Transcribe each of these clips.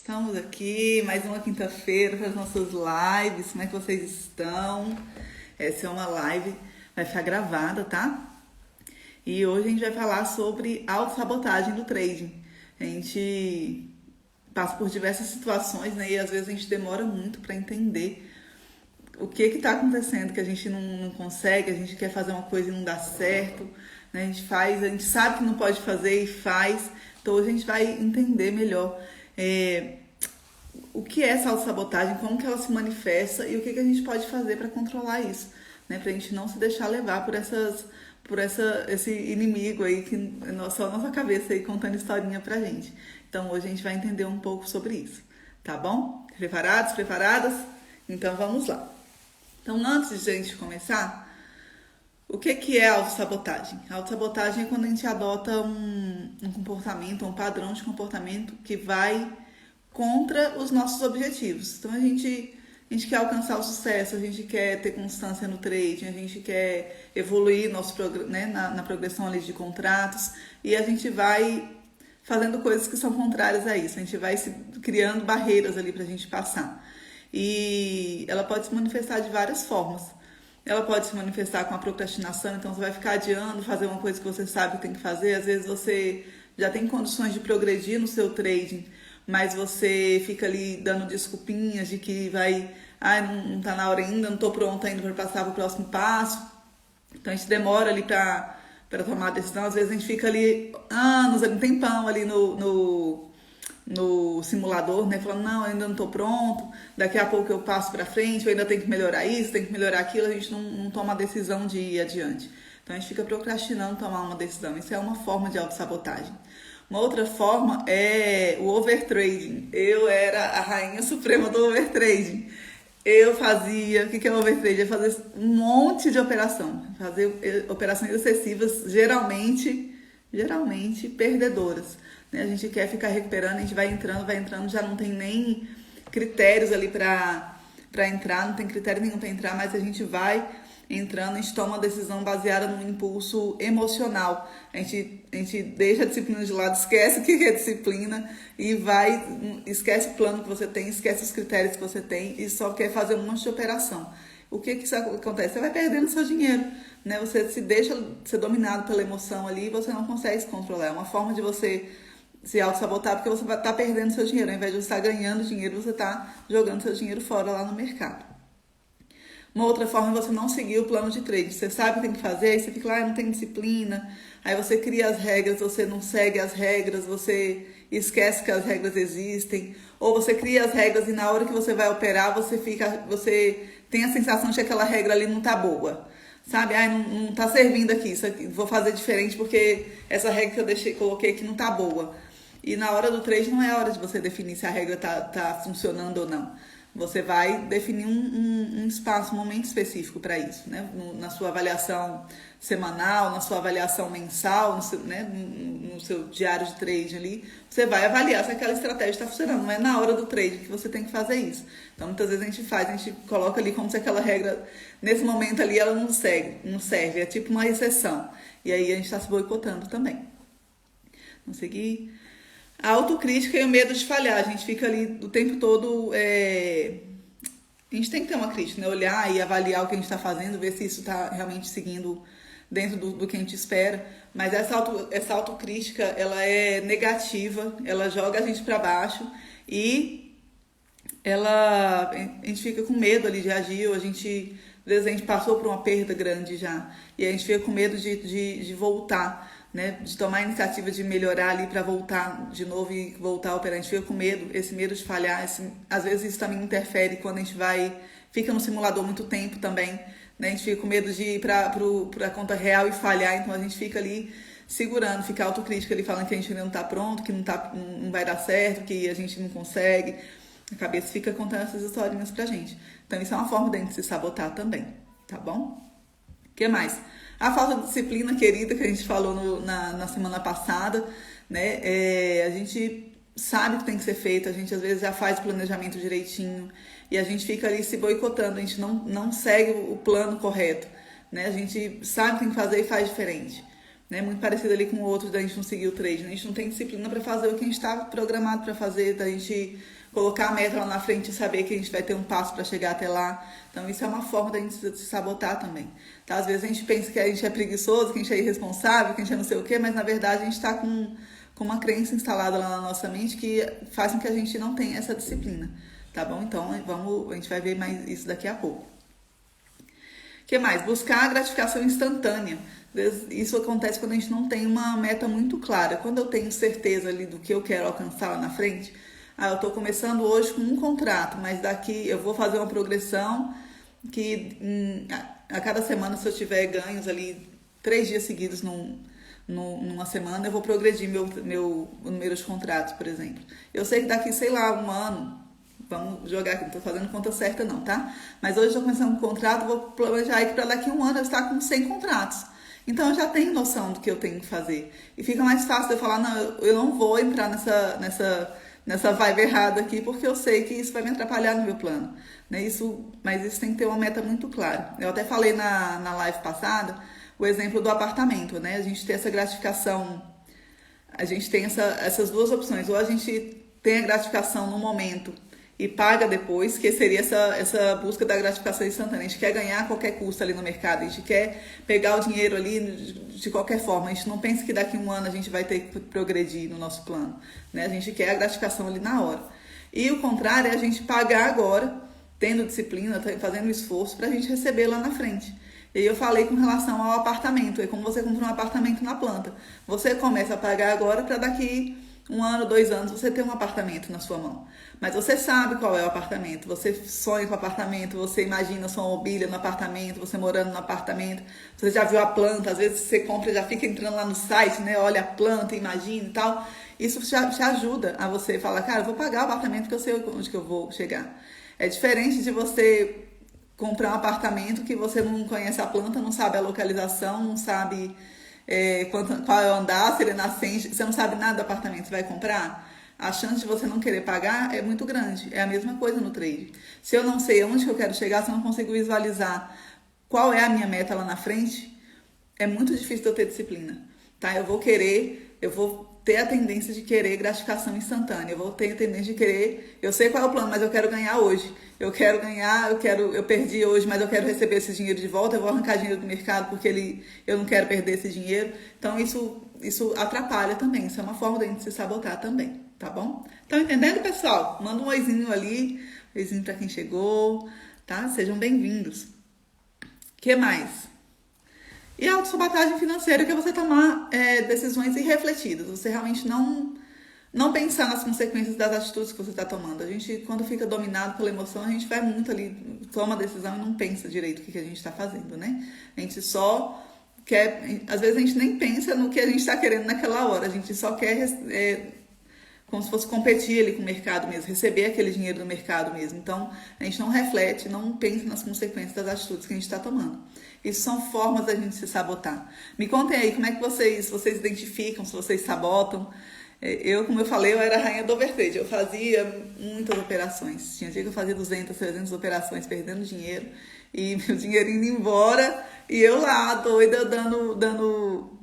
Estamos aqui, mais uma quinta-feira para as nossas lives. Como é que vocês estão? Essa é uma live, vai ficar gravada, tá? E hoje a gente vai falar sobre autossabotagem do trading. A gente passa por diversas situações, né? E às vezes a gente demora muito para entender o que está acontecendo, que a gente não consegue, a gente quer fazer uma coisa e não dá certo, né? A gente sabe que não pode fazer e faz. Então hoje a gente vai entender melhor o que é essa autossabotagem, como que ela se manifesta e o que a gente pode fazer para controlar isso, né? Para a gente não se deixar levar por esse inimigo aí que é só a nossa cabeça aí contando historinha pra gente. Então hoje a gente vai entender um pouco sobre isso, tá bom? Preparados? Preparadas? Então vamos lá. Então antes de a gente começar, o que é autossabotagem? A autossabotagem é quando a gente adota um comportamento, um padrão de comportamento que vai contra os nossos objetivos. Então a gente quer alcançar o sucesso, a gente quer ter constância no trading, a gente quer evoluir né, na progressão ali de contratos e a gente vai fazendo coisas que são contrárias a isso, a gente vai criando barreiras ali pra gente passar. E ela pode se manifestar de várias formas. Ela pode se manifestar com a procrastinação, então você vai ficar adiando fazer uma coisa que você sabe que tem que fazer. Às vezes você já tem condições de progredir no seu trading, mas você fica ali dando desculpinhas de que não tá na hora ainda, não tô pronta ainda para passar para o próximo passo. Então a gente demora ali para tomar a decisão. Às vezes a gente fica ali anos, um tempão ali no simulador, né? Falando, não, eu ainda não tô pronto, daqui a pouco eu passo para frente, eu ainda tenho que melhorar isso, tenho que melhorar aquilo, a gente não toma a decisão de ir adiante. Então a gente fica procrastinando tomar uma decisão. Isso é uma forma de autossabotagem. Uma outra forma é o overtrading. Eu era a rainha suprema do overtrading. Eu fazia, o que é overtrading? Eu fazia um monte de operação. Fazer operações excessivas, geralmente perdedoras. A gente quer ficar recuperando, a gente vai entrando, já não tem nem critérios ali para entrar, não tem critério nenhum para entrar, mas a gente vai entrando, a gente toma uma decisão baseada no impulso emocional. A gente deixa a disciplina de lado, esquece o que é disciplina e esquece o plano que você tem, esquece os critérios que você tem e só quer fazer um monte de operação. O que isso acontece? Você vai perdendo seu dinheiro, né? Você se deixa ser dominado pela emoção ali e você não consegue se controlar. É uma forma de você se auto-sabotar porque você vai estar perdendo seu dinheiro. Ao invés de você estar ganhando dinheiro, você está jogando seu dinheiro fora lá no mercado. Uma outra forma é você não seguir o plano de trade. Você sabe o que tem que fazer, aí você fica lá, não tem disciplina. Aí você cria as regras, você não segue as regras, você esquece que as regras existem. Ou você cria as regras e na hora que você vai operar, você tem a sensação de que aquela regra ali não tá boa. Sabe? Não tá servindo aqui, isso aqui, vou fazer diferente porque essa regra que eu coloquei aqui não tá boa. E na hora do trade não é a hora de você definir se a regra tá funcionando ou não. Você vai definir um espaço, um momento específico para isso, né? Na sua avaliação semanal, na sua avaliação mensal, no seu diário de trade ali, você vai avaliar se aquela estratégia está funcionando. Não é na hora do trade que você tem que fazer isso. Então, muitas vezes a gente coloca ali como se aquela regra, nesse momento ali, ela não serve, é tipo uma exceção. E aí a gente está se boicotando também. Vamos seguir. A autocrítica e o medo de falhar. A gente fica ali o tempo todo. A gente tem que ter uma crítica, né? Olhar e avaliar o que a gente está fazendo, ver se isso está realmente seguindo dentro do que a gente espera. Mas essa autocrítica, ela é negativa, ela joga a gente para baixo e a gente fica com medo ali de agir. Ou às vezes a gente passou por uma perda grande já e a gente fica com medo de voltar, né, de tomar a iniciativa de melhorar ali para voltar de novo e voltar a operar. A gente fica com medo, esse medo de falhar, às vezes isso também interfere quando a gente fica no simulador muito tempo também, né, a gente fica com medo de ir para a conta real e falhar, então a gente fica ali segurando, fica autocrítica ali falando que a gente ainda não está pronto, que não vai dar certo, que a gente não consegue, a cabeça fica contando essas historinhas pra gente. Então isso é uma forma de a gente se sabotar também, tá bom? O que mais? A falta de disciplina, querida, que a gente falou na semana passada, né? A gente sabe o que tem que ser feito, a gente às vezes já faz o planejamento direitinho e a gente fica ali se boicotando, a gente não segue o plano correto, né? A gente sabe o que tem que fazer e faz diferente. né? Muito parecido ali com o outro da gente não seguir o trade, né? A gente não tem disciplina para fazer o que a gente está programado para fazer, da gente colocar a meta lá na frente e saber que a gente vai ter um passo para chegar até lá. Então isso é uma forma da gente se sabotar também. Tá? Às vezes a gente pensa que a gente é preguiçoso, que a gente é irresponsável, que a gente é não sei o quê, mas na verdade a gente está com uma crença instalada lá na nossa mente que faz com que a gente não tenha essa disciplina. Tá bom? Então a gente vai ver mais isso daqui a pouco. O que mais? Buscar a gratificação instantânea. Isso acontece quando a gente não tem uma meta muito clara. Quando eu tenho certeza ali do que eu quero alcançar lá na frente, eu estou começando hoje com um contrato, mas daqui eu vou fazer uma progressão que a cada semana, se eu tiver ganhos ali 3 dias seguidos numa semana, eu vou progredir meu número de contratos, por exemplo. Eu sei que daqui, sei lá, um ano, vamos jogar aqui, não estou fazendo conta certa não, tá? Mas hoje eu estou começando um contrato, vou planejar aí que para daqui a um ano eu estar com 100 contratos. Então eu já tenho noção do que eu tenho que fazer. E fica mais fácil de eu falar, não, eu não vou entrar nessa vibe errada aqui, porque eu sei que isso vai me atrapalhar no meu plano. Né? Mas isso tem que ter uma meta muito clara. Eu até falei na live passada o exemplo do apartamento, né? A gente tem essa gratificação, a gente tem essas duas opções. Ou a gente tem a gratificação no momento e paga depois, que seria essa busca da gratificação instantânea. A gente quer ganhar a qualquer custo ali no mercado, a gente quer pegar o dinheiro ali de qualquer forma. A gente não pensa que daqui a um ano a gente vai ter que progredir no nosso plano, né? A gente quer a gratificação ali na hora. E o contrário é a gente pagar agora, tendo disciplina, fazendo esforço para a gente receber lá na frente. E aí eu falei com relação ao apartamento, é como você compra um apartamento na planta. Você começa a pagar agora para daqui 1 ano, 2 anos, você ter um apartamento na sua mão. Mas você sabe qual é o apartamento, você sonha com o apartamento, você imagina sua mobília no apartamento, você morando no apartamento, você já viu a planta, às vezes você compra e já fica entrando lá no site, né? Olha a planta, imagina e tal. Isso te ajuda a você falar, cara, eu vou pagar o apartamento porque eu sei onde que eu vou chegar. É diferente de você comprar um apartamento que você não conhece a planta, não sabe a localização, não sabe qual é o andar, se ele é nascente, você não sabe nada do apartamento, você vai comprar, a chance de você não querer pagar é muito grande. É a mesma coisa no trade. Se eu não sei onde que eu quero chegar, se eu não consigo visualizar qual é a minha meta lá na frente, é muito difícil de eu ter disciplina, tá? Eu vou ter a tendência de querer gratificação instantânea, eu vou ter a tendência de querer, eu sei qual é o plano, mas eu quero ganhar hoje. Eu quero ganhar, eu perdi hoje, mas eu quero receber esse dinheiro de volta, eu vou arrancar dinheiro do mercado porque eu não quero perder esse dinheiro. Então isso atrapalha também, isso é uma forma da gente se sabotar também, tá bom? Estão entendendo, pessoal? Manda um oizinho ali, oizinho para quem chegou, tá? Sejam bem-vindos. O que mais? E a autossabotagem financeira, que é você tomar decisões irrefletidas, você realmente não pensar nas consequências das atitudes que você está tomando. A gente, quando fica dominado pela emoção, a gente vai muito ali, toma a decisão e não pensa direito o que a gente está fazendo, né? A gente só quer, às vezes a gente nem pensa no que a gente está querendo naquela hora, a gente só quer, como se fosse competir ali com o mercado mesmo, receber aquele dinheiro do mercado mesmo. Então, a gente não reflete, não pensa nas consequências das atitudes que a gente está tomando. Isso são formas da gente se sabotar. Me contem aí, como é que vocês identificam, se vocês sabotam. Como eu falei, eu era a rainha do overtrade. Eu fazia muitas operações. Tinha dia que eu fazia 200, 300 operações, perdendo dinheiro. E meu dinheiro indo embora. E eu lá, doida, dando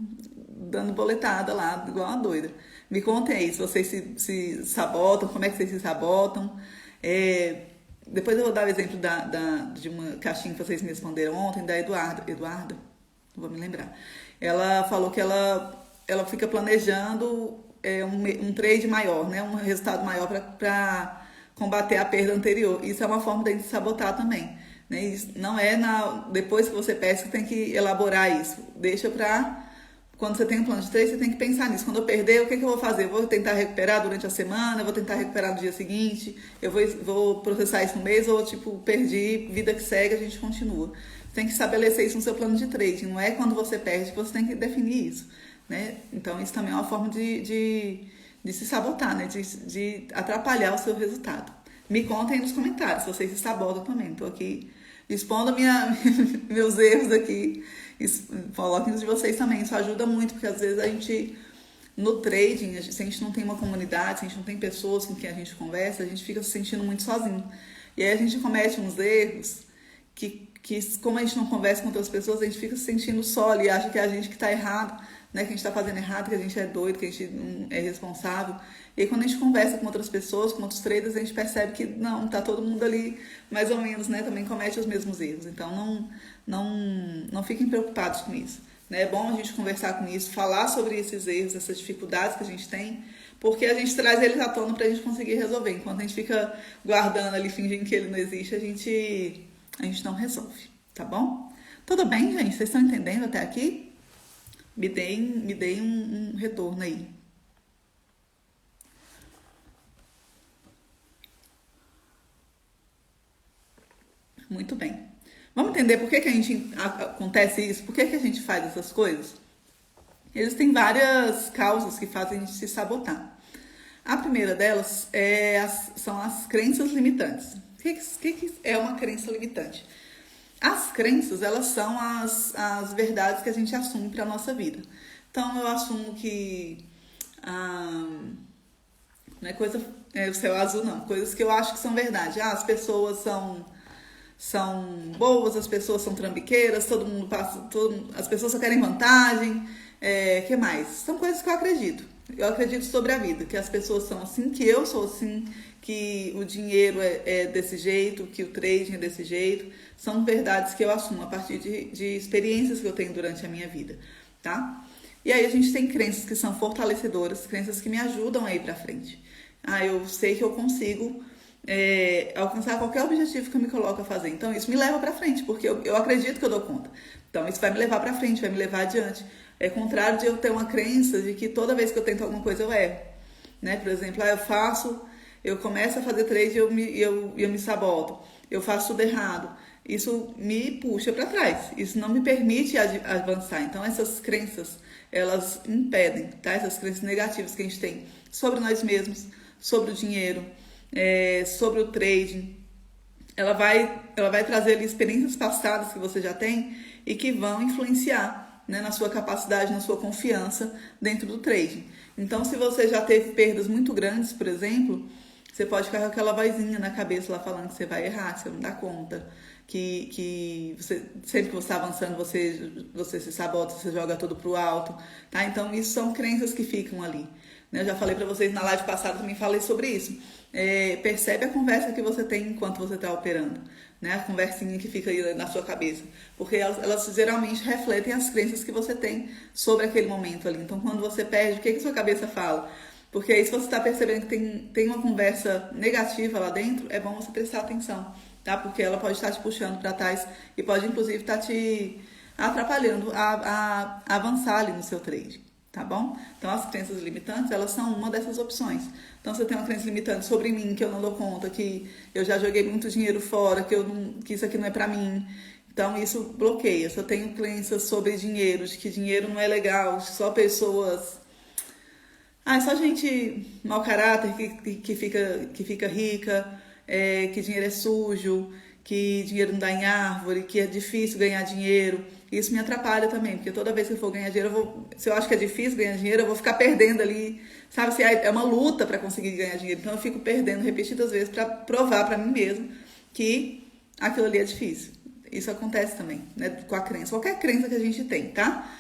boletada lá, igual uma doida. Me contem aí, se vocês se sabotam, como é que vocês se sabotam. Depois eu vou dar o exemplo de uma caixinha que vocês me responderam ontem, da Eduarda, não vou me lembrar. Ela falou que ela fica planejando um trade maior, né? Um resultado maior para combater a perda anterior. Isso é uma forma de se sabotar também. Né? Isso não é depois que você pesca que tem que elaborar isso. Deixa para... Quando você tem um plano de trade, você tem que pensar nisso. Quando eu perder, o que eu vou fazer? Eu vou tentar recuperar durante a semana, eu vou tentar recuperar no dia seguinte, eu vou processar isso no mês, ou perdi, vida que segue, a gente continua. Você tem que estabelecer isso no seu plano de trade. Não é quando você perde que você tem que definir isso. Né? Então, isso também é uma forma de se sabotar, né? De atrapalhar o seu resultado. Me contem aí nos comentários se vocês se sabotam também. Estou aqui expondo meus erros aqui. Coloquem os de vocês também. Isso ajuda muito, porque às vezes a gente, no trading, se a gente não tem uma comunidade, se a gente não tem pessoas com quem a gente conversa, a gente fica se sentindo muito sozinho. E aí a gente comete uns erros que como a gente não conversa com outras pessoas, a gente fica se sentindo só ali, acha que é a gente que está errado. né, que a gente está fazendo errado, que a gente é doido, que a gente não é responsável. E aí, quando a gente conversa com outras pessoas, com outros traders, a gente percebe que não, tá todo mundo ali mais ou menos, né, também comete os mesmos erros. Então não fiquem preocupados com isso. Né? É bom a gente conversar com isso, falar sobre esses erros, essas dificuldades que a gente tem, porque a gente traz eles à tona para a gente conseguir resolver. Enquanto a gente fica guardando ali, fingindo que ele não existe, a gente não resolve, tá bom? Tudo bem, gente? Vocês estão entendendo até aqui? Me deem um retorno aí. Muito bem. Vamos entender por que a gente acontece isso? Por que a gente faz essas coisas? Eles têm várias causas que fazem a gente se sabotar. A primeira delas são as crenças limitantes. O que é uma crença limitante? As crenças, elas são as verdades que a gente assume para a nossa vida. Então, eu assumo que não é o céu azul, não. Coisas que eu acho que são verdade. As pessoas são boas, as pessoas são trambiqueiras, as pessoas só querem vantagem. Que mais? São coisas que eu acredito. Eu acredito sobre a vida, que as pessoas são assim, que eu sou assim, que o dinheiro é desse jeito, que o trading é desse jeito. São verdades que eu assumo a partir de experiências que eu tenho durante a minha vida, tá? E aí a gente tem crenças que são fortalecedoras, crenças que me ajudam a ir pra frente. Eu sei que eu consigo alcançar qualquer objetivo que eu me coloco a fazer. Então isso me leva pra frente, porque eu acredito que eu dou conta. Então isso vai me levar pra frente, vai me levar adiante. É contrário de eu ter uma crença de que toda vez que eu tento alguma coisa eu erro. Né? Por exemplo, eu começo a fazer trade e eu me saboto. Eu faço tudo errado. Isso me puxa para trás. Isso não me permite avançar. Então essas crenças, elas impedem, tá? Essas crenças negativas que a gente tem sobre nós mesmos, sobre o dinheiro, sobre o trading. Ela vai trazer ali experiências passadas que você já tem e que vão influenciar, né, na sua capacidade, na sua confiança dentro do trading. Então, se você já teve perdas muito grandes, por exemplo, você pode ficar com aquela vozinha na cabeça lá falando que você vai errar, que você não dá conta, que você, sempre que você está avançando, você se sabota, você joga tudo pro alto, tá? Então, isso são crenças que ficam ali. Eu já falei para vocês na live passada, também falei sobre isso. Percebe a conversa que você tem enquanto você está operando, né? A conversinha que fica aí na sua cabeça, porque elas geralmente refletem as crenças que você tem sobre aquele momento ali. Então, quando você perde, o que a sua cabeça fala? Porque aí, se você está percebendo que tem uma conversa negativa lá dentro, é bom você prestar atenção, tá? Porque ela pode estar te puxando para trás e pode, inclusive, estar te atrapalhando a avançar ali no seu trade. Tá bom? Então, as crenças limitantes, elas são uma dessas opções. Então, se eu tenho uma crença limitante sobre mim, que eu não dou conta, que eu já joguei muito dinheiro fora, que isso aqui não é pra mim, então isso bloqueia. Se eu tenho crenças sobre dinheiro, de que dinheiro não é legal, só pessoas... só gente mau caráter que fica rica, que dinheiro é sujo, que dinheiro não dá em árvore, que é difícil ganhar dinheiro. Isso me atrapalha também, porque toda vez que eu for ganhar dinheiro, se eu acho que é difícil ganhar dinheiro, eu vou ficar perdendo ali, sabe? Se é uma luta para conseguir ganhar dinheiro, então eu fico perdendo repetidas vezes para provar para mim mesmo que aquilo ali é difícil. Isso acontece também, né? Com a crença, qualquer crença que a gente tem, tá?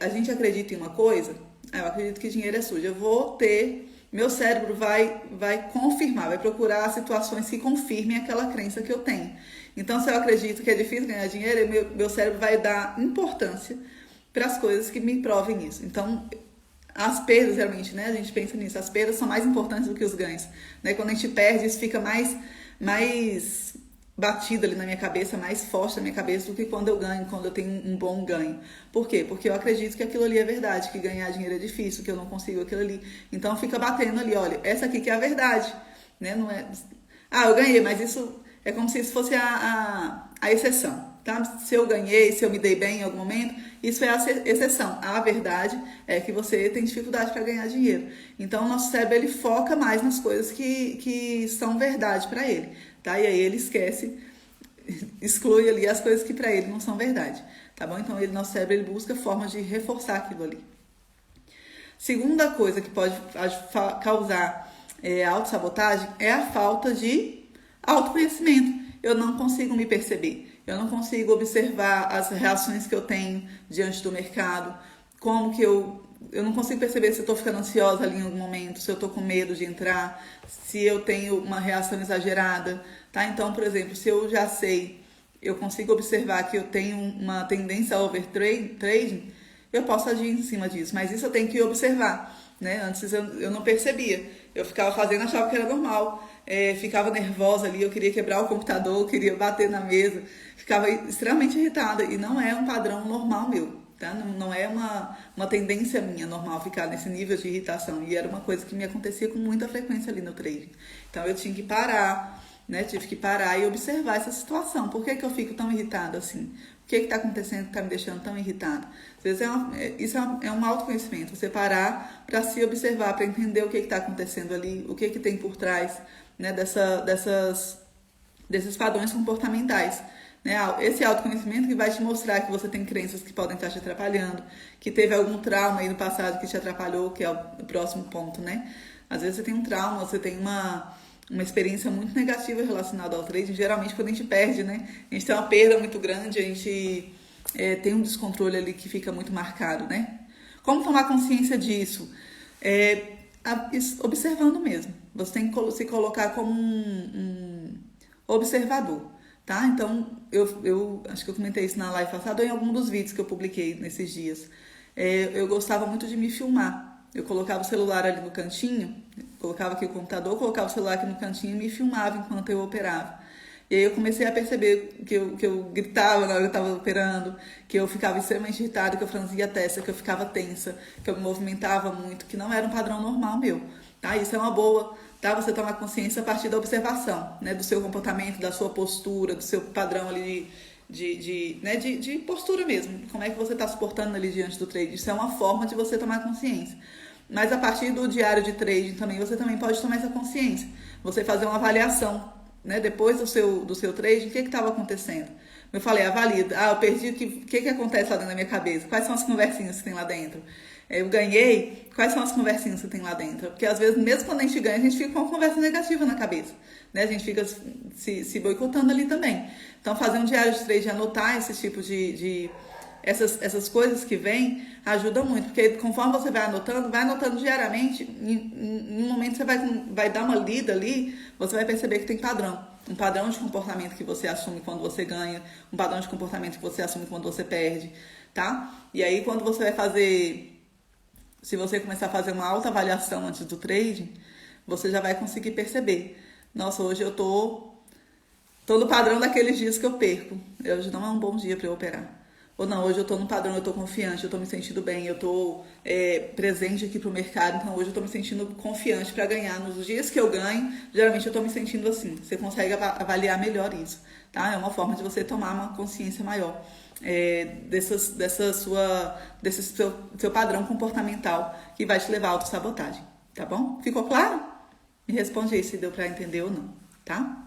A gente acredita em uma coisa, eu acredito que dinheiro é sujo, eu vou ter... Meu cérebro vai confirmar, vai procurar situações que confirmem aquela crença que eu tenho. Então, se eu acredito que é difícil ganhar dinheiro, meu cérebro vai dar importância para as coisas que me provem isso. Então, as perdas, realmente, né? A gente pensa nisso. As perdas são mais importantes do que os ganhos. Né? Quando a gente perde, isso fica mais batido ali na minha cabeça, mais forte na minha cabeça do que quando eu ganho, quando eu tenho um bom ganho. Por quê? Porque eu acredito que aquilo ali é verdade, que ganhar dinheiro é difícil, que eu não consigo aquilo ali. Então fica batendo ali, olha, essa aqui que é a verdade, né? Não é... eu ganhei, mas isso é como se isso fosse a exceção, tá? Se eu ganhei, se eu me dei bem em algum momento, isso é a exceção. A verdade é que você tem dificuldade para ganhar dinheiro. Então o nosso cérebro, ele foca mais nas coisas que são verdade para ele. Tá? E aí ele exclui ali as coisas que para ele não são verdade, tá bom? Então nosso cérebro, ele busca formas de reforçar aquilo ali. Segunda coisa que pode causar autossabotagem é a falta de autoconhecimento. Eu não consigo me perceber, eu não consigo observar as reações que eu tenho diante do mercado, como que eu não consigo perceber se eu tô ficando ansiosa ali em algum momento, se eu tô com medo de entrar, se eu tenho uma reação exagerada, tá? Então, por exemplo, se eu já sei, eu consigo observar que eu tenho uma tendência a overtrading, eu posso agir em cima disso, mas isso eu tenho que observar, né? Antes eu não percebia, eu ficava fazendo, achava que era normal, ficava nervosa ali, eu queria quebrar o computador, eu queria bater na mesa, ficava extremamente irritada, e não é um padrão normal meu, tá? Não é uma tendência minha normal ficar nesse nível de irritação, e era uma coisa que me acontecia com muita frequência ali no trading. Então eu tinha que parar, né? Tive que parar e observar essa situação. Por que que eu fico tão irritada assim? O que está acontecendo que está me deixando tão irritada? Às vezes isso é um autoconhecimento. Você parar para se observar, para entender o que está acontecendo ali, o que tem por trás, né, desses padrões comportamentais. Né? Esse autoconhecimento que vai te mostrar que você tem crenças que podem estar te atrapalhando, que teve algum trauma aí no passado que te atrapalhou, que é o próximo ponto, né? Às vezes você tem um trauma, você tem uma experiência muito negativa relacionada ao trading. Geralmente quando a gente perde, né? A gente tem uma perda muito grande, a gente tem um descontrole ali que fica muito marcado, né? Como tomar consciência disso? Observando mesmo. Você tem que se colocar como um observador, tá? Então, eu acho que eu comentei isso na live passada ou em algum dos vídeos que eu publiquei nesses dias. Eu gostava muito de me filmar. Eu colocava o celular ali no cantinho, colocava aqui o computador, colocava o celular aqui no cantinho e me filmava enquanto eu operava. E aí eu comecei a perceber que eu gritava na hora que eu estava operando, que eu ficava extremamente irritada, que eu franzia a testa, que eu ficava tensa, que eu me movimentava muito, que não era um padrão normal meu, tá? Isso é uma boa, tá? Você tomar consciência a partir da observação, né? Do seu comportamento, da sua postura, do seu padrão ali de postura mesmo. Como é que você está se portando ali diante do trade. Isso é uma forma de você tomar consciência. Mas a partir do diário de trading também, você também pode tomar essa consciência. Você fazer uma avaliação, né? Depois do seu trading, o que estava acontecendo? Eu falei, avalie. Eu perdi, o que acontece lá dentro da minha cabeça? Quais são as conversinhas que tem lá dentro? Eu ganhei, quais são as conversinhas que tem lá dentro? Porque às vezes, mesmo quando a gente ganha, a gente fica com uma conversa negativa na cabeça, né? A gente fica se boicotando ali também. Então, fazer um diário de trade, anotar esse tipo essas coisas que vêm, ajuda muito. Porque conforme você vai anotando diariamente, em um momento você vai dar uma lida ali, você vai perceber que tem padrão. Um padrão de comportamento que você assume quando você ganha, um padrão de comportamento que você assume quando você perde, tá? E aí, quando você vai fazer... Se você começar a fazer uma autoavaliação antes do trading, você já vai conseguir perceber. Nossa, hoje eu tô no padrão daqueles dias que eu perco. Hoje não é um bom dia para eu operar. Ou não, hoje eu tô no padrão, eu tô confiante, eu tô me sentindo bem, eu tô presente aqui pro mercado, então hoje eu tô me sentindo confiante para ganhar. Nos dias que eu ganho, geralmente eu tô me sentindo assim. Você consegue avaliar melhor isso, tá? É uma forma de você tomar uma consciência maior desse seu padrão comportamental que vai te levar à autossabotagem, tá bom? Ficou claro? Me responde aí se deu para entender ou não, tá?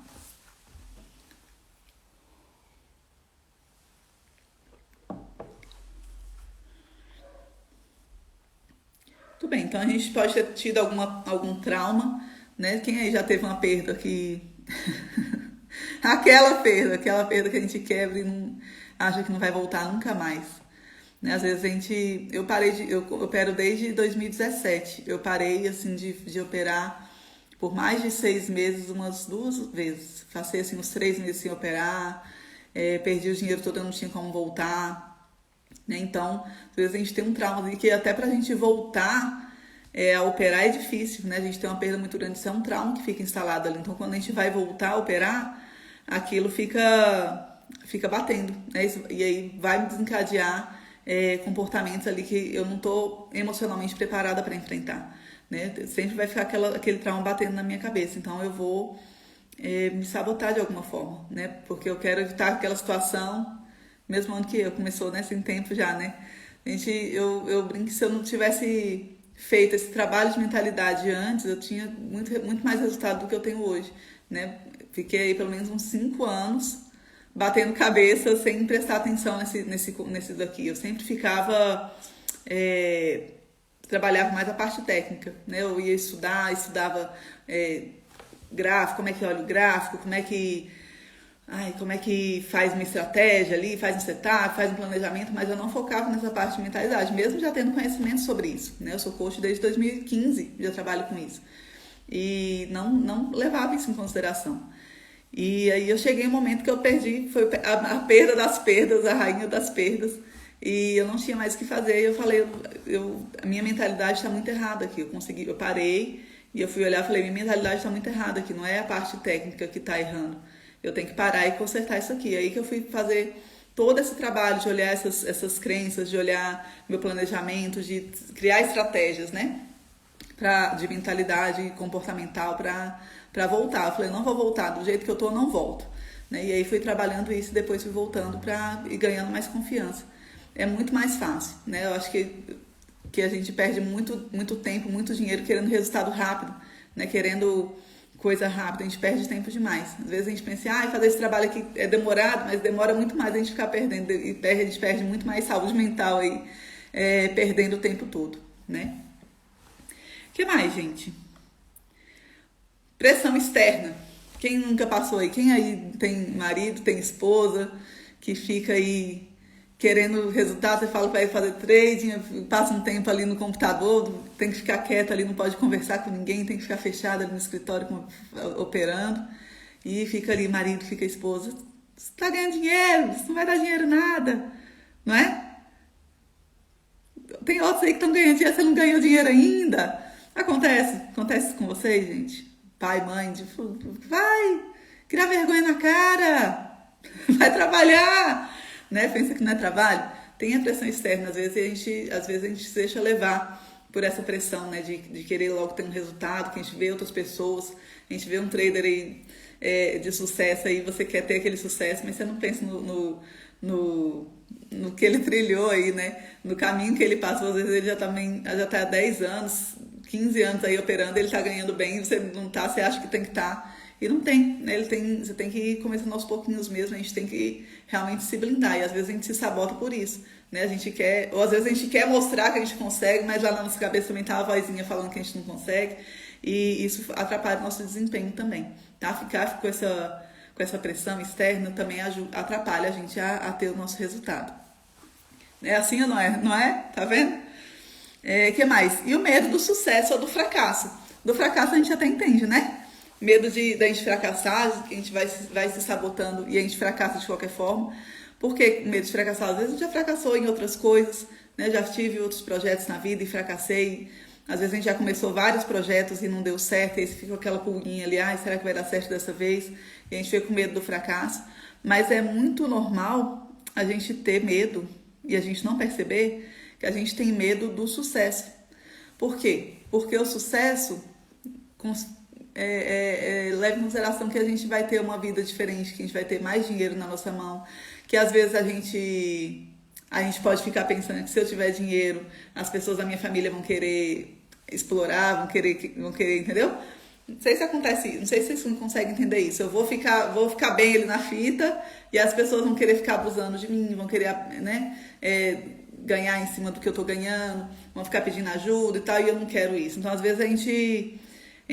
Tudo bem, então a gente pode ter tido algum trauma, né? Quem aí já teve uma perda que... aquela perda que a gente quebra e acha que não vai voltar nunca mais. Né? Às vezes eu opero desde 2017. Eu parei assim de operar por mais de 6 meses, umas 2 vezes. Passei assim uns 3 meses sem operar, perdi o dinheiro todo, eu não tinha como voltar. Né? Então, às vezes a gente tem um trauma que até pra gente voltar a operar é difícil, né? A gente tem uma perda muito grande, isso é um trauma que fica instalado ali. Então, quando a gente vai voltar a operar, aquilo fica batendo, né? E aí vai me desencadear comportamentos ali que eu não tô emocionalmente preparada para enfrentar, né? Sempre vai ficar aquele trauma batendo na minha cabeça. Então, eu vou me sabotar de alguma forma, né? Porque eu quero evitar aquela situação. Mesmo ano que eu, começou, né, sem tempo já, né? Eu brinco que se eu não tivesse feito esse trabalho de mentalidade antes, eu tinha muito mais resultado do que eu tenho hoje, né? Fiquei aí pelo menos uns 5 anos batendo cabeça sem prestar atenção nesse daqui. Eu sempre ficava... trabalhava mais a parte técnica, né? Eu ia estudava gráfico, como é que olha o gráfico, como é que... ai, como é que faz uma estratégia ali, faz um setup, faz um planejamento, mas eu não focava nessa parte de mentalidade, mesmo já tendo conhecimento sobre isso, né? Eu sou coach desde 2015, já trabalho com isso. E não levava isso em consideração. E aí eu cheguei um momento que eu perdi, foi a perda das perdas, a rainha das perdas, e eu não tinha mais o que fazer. E eu falei, a minha mentalidade está muito errada aqui. Eu parei e eu fui olhar e falei, minha mentalidade está muito errada aqui, não é a parte técnica que está errando. Eu tenho que parar e consertar isso aqui. Aí que eu fui fazer todo esse trabalho de olhar essas crenças, de olhar meu planejamento, de criar estratégias, né? De mentalidade comportamental para voltar. Eu falei, não vou voltar, do jeito que eu tô, eu não volto. Né? E aí fui trabalhando isso e depois fui voltando e ganhando mais confiança. É muito mais fácil, né? Eu acho que a gente perde muito tempo, muito dinheiro querendo resultado rápido, né? Querendo coisa rápida, a gente perde tempo demais. Às vezes a gente pensa, fazer esse trabalho aqui é demorado, mas demora muito mais a gente ficar perdendo, e a gente perde muito mais saúde mental aí, perdendo o tempo todo, né? O que mais, gente? Pressão externa. Quem nunca passou aí? Quem aí tem marido, tem esposa, que fica aí querendo resultado, você fala para ele fazer trading, passa um tempo ali no computador, tem que ficar quieto ali, não pode conversar com ninguém, tem que ficar fechado ali no escritório operando, e fica ali, marido, fica esposa, você tá ganhando dinheiro, isso não vai dar dinheiro nada, não é? Tem outros aí que estão ganhando dinheiro, você não ganhou dinheiro ainda. Acontece com vocês, gente? Pai, mãe, vai, criar vergonha na cara, vai trabalhar, né? Pensa que não é trabalho. Tem a pressão externa, às vezes a gente se deixa levar por essa pressão, né? De querer logo ter um resultado, que a gente vê outras pessoas, a gente vê um trader aí de sucesso aí, você quer ter aquele sucesso, mas você não pensa no que ele trilhou aí, né? No caminho que ele passou. Às vezes ele já tá há 10 anos, 15 anos aí operando, ele tá ganhando bem, você não tá, você acha que tem que estar. E não tem, né? Você tem que ir começando aos pouquinhos mesmo, a gente tem que realmente se blindar. E às vezes a gente se sabota por isso, né? Ou às vezes a gente quer mostrar que a gente consegue, mas lá na nossa cabeça também tá a vozinha falando que a gente não consegue. E isso atrapalha o nosso desempenho também, tá? Ficar com essa pressão externa também atrapalha a gente a ter o nosso resultado. É assim ou não é? Não é? Tá vendo? Que mais? E o medo do sucesso ou do fracasso. Do fracasso a gente até entende, né? Medo da gente fracassar, que a gente vai se sabotando e a gente fracassa de qualquer forma. Por que medo de fracassar? Às vezes a gente já fracassou em outras coisas, né? Já tive outros projetos na vida e fracassei. Às vezes a gente já começou vários projetos e não deu certo, e aí fica aquela pulguinha ali, será que vai dar certo dessa vez? E a gente fica com medo do fracasso. Mas é muito normal a gente ter medo e a gente não perceber que a gente tem medo do sucesso. Por quê? Porque o sucesso leva em consideração que a gente vai ter uma vida diferente, que a gente vai ter mais dinheiro na nossa mão, que às vezes a gente pode ficar pensando que se eu tiver dinheiro, as pessoas da minha família vão querer explorar, vão querer, entendeu? Não sei se acontece isso, não sei se vocês não conseguem entender isso. Eu vou ficar bem ali na fita e as pessoas vão querer ficar abusando de mim, vão querer, né, ganhar em cima do que eu tô ganhando, vão ficar pedindo ajuda e tal, e eu não quero isso. Então, às vezes, a gente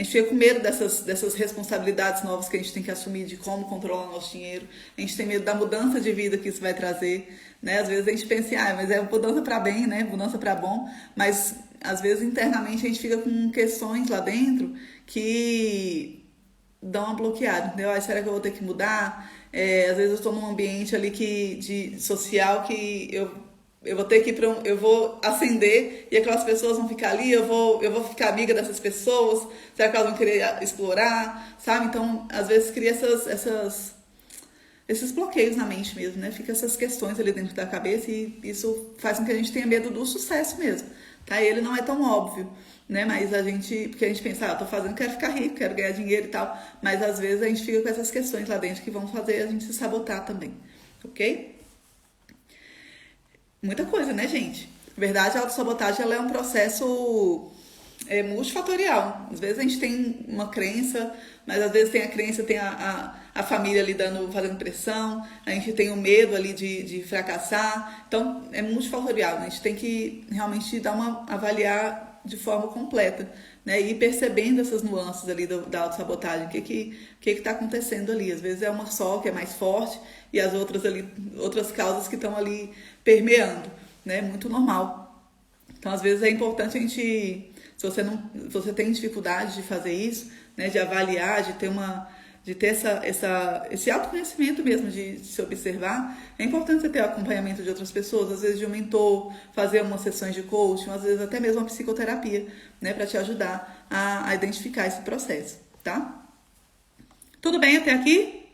fica com medo dessas responsabilidades novas que a gente tem que assumir, de como controlar o nosso dinheiro. A gente tem medo da mudança de vida que isso vai trazer, né? Às vezes a gente pensa, mas é mudança para bem, né? Mudança para bom, mas às vezes internamente a gente fica com questões lá dentro que dão uma bloqueada, entendeu? Será que eu vou ter que mudar? Às vezes eu estou num ambiente ali social que eu vou ter que eu vou ascender e aquelas pessoas vão ficar ali, eu vou ficar amiga dessas pessoas, será que elas vão querer explorar, sabe? Então, às vezes cria esses bloqueios na mente mesmo, né? Fica essas questões ali dentro da cabeça e isso faz com que a gente tenha medo do sucesso mesmo, tá? E ele não é tão óbvio, né? Mas porque a gente pensa, tô fazendo, quero ficar rico, quero ganhar dinheiro e tal, mas às vezes a gente fica com essas questões lá dentro que vão fazer a gente se sabotar também, ok? Muita coisa, né, gente? Na verdade, a autossabotagem ela é um processo multifatorial. Às vezes a gente tem uma crença, mas às vezes tem a crença, tem a família ali fazendo pressão, a gente tem o medo ali de fracassar. Então, é multifatorial, né? A gente tem que realmente avaliar de forma completa, né? E ir percebendo essas nuances ali da autossabotagem, o que está acontecendo ali. Às vezes é uma só que é mais forte e as outras ali, outras causas que estão ali permeando, né? Muito normal. Então, às vezes é importante a gente, se você tem dificuldade de fazer isso, né? De avaliar, de ter esse autoconhecimento mesmo, de se observar, é importante você ter o acompanhamento de outras pessoas, às vezes de um mentor, fazer umas sessões de coaching, às vezes até mesmo uma psicoterapia, né, para te ajudar a identificar esse processo, tá? Tudo bem até aqui?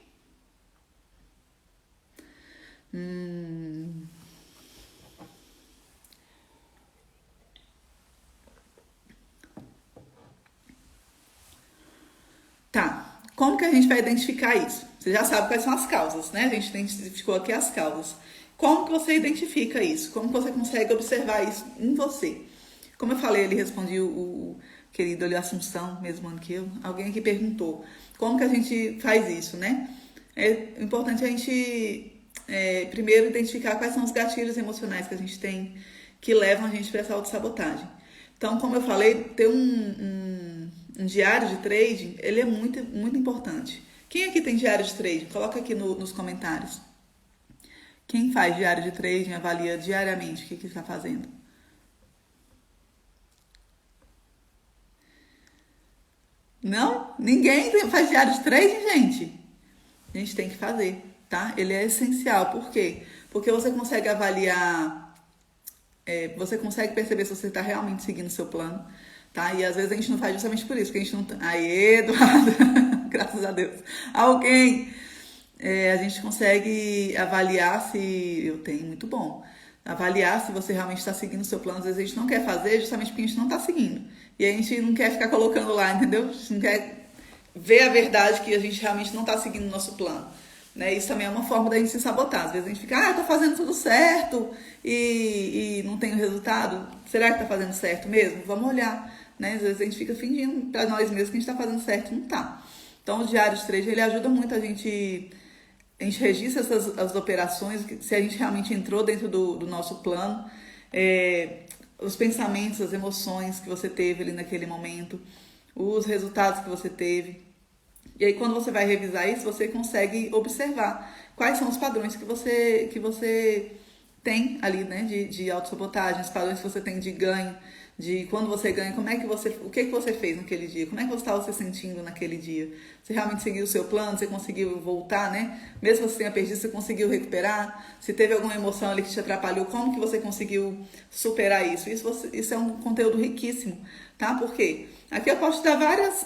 Tá. Como que a gente vai identificar isso? Você já sabe quais são as causas, né? A gente identificou aqui as causas. Como que você identifica isso? Como que você consegue observar isso em você? Como eu falei, ele respondia o querido ali, Assunção, mesmo ano que eu. Alguém aqui perguntou. Como que a gente faz isso, né? É importante a gente, primeiro, identificar quais são os gatilhos emocionais que a gente tem que levam a gente para essa autossabotagem. Então, como eu falei, ter um diário de trading, ele é muito, muito importante. Quem aqui tem diário de trading? Coloca aqui nos comentários. Quem faz diário de trading, avalia diariamente o que está fazendo. Não? Ninguém faz diário de trading, gente? A gente tem que fazer, tá? Ele é essencial. Por quê? Porque você consegue avaliar, você consegue perceber se você está realmente seguindo o seu plano, tá? E às vezes a gente não faz justamente por isso, porque a gente não... Aê, Eduardo! Graças a Deus. Alguém... a gente consegue avaliar se... Eu tenho, muito bom. Avaliar se você realmente está seguindo o seu plano. Às vezes a gente não quer fazer justamente porque a gente não está seguindo. E a gente não quer ficar colocando lá, entendeu? A gente não quer ver a verdade que a gente realmente não está seguindo o nosso plano. Né? Isso também é uma forma da gente se sabotar. Às vezes a gente fica, eu tô fazendo tudo certo e não tenho resultado. Será que tá fazendo certo mesmo? Vamos olhar. Né? Às vezes a gente fica fingindo para nós mesmos que a gente está fazendo certo e não tá. Então o diário de trade, ele ajuda muito a gente registra as operações, se a gente realmente entrou dentro do nosso plano, os pensamentos, as emoções que você teve ali naquele momento, os resultados que você teve. E aí, quando você vai revisar isso, você consegue observar quais são os padrões que você tem ali, né, de autossabotagem, os padrões que você tem de ganho, de quando você ganha, o que você fez naquele dia, como é que você estava se sentindo naquele dia. Você realmente seguiu o seu plano, você conseguiu voltar, né? Mesmo que você tenha perdido, você conseguiu recuperar. Se teve alguma emoção ali que te atrapalhou, como que você conseguiu superar isso? Isso é um conteúdo riquíssimo, tá? Por quê? Aqui eu posso te dar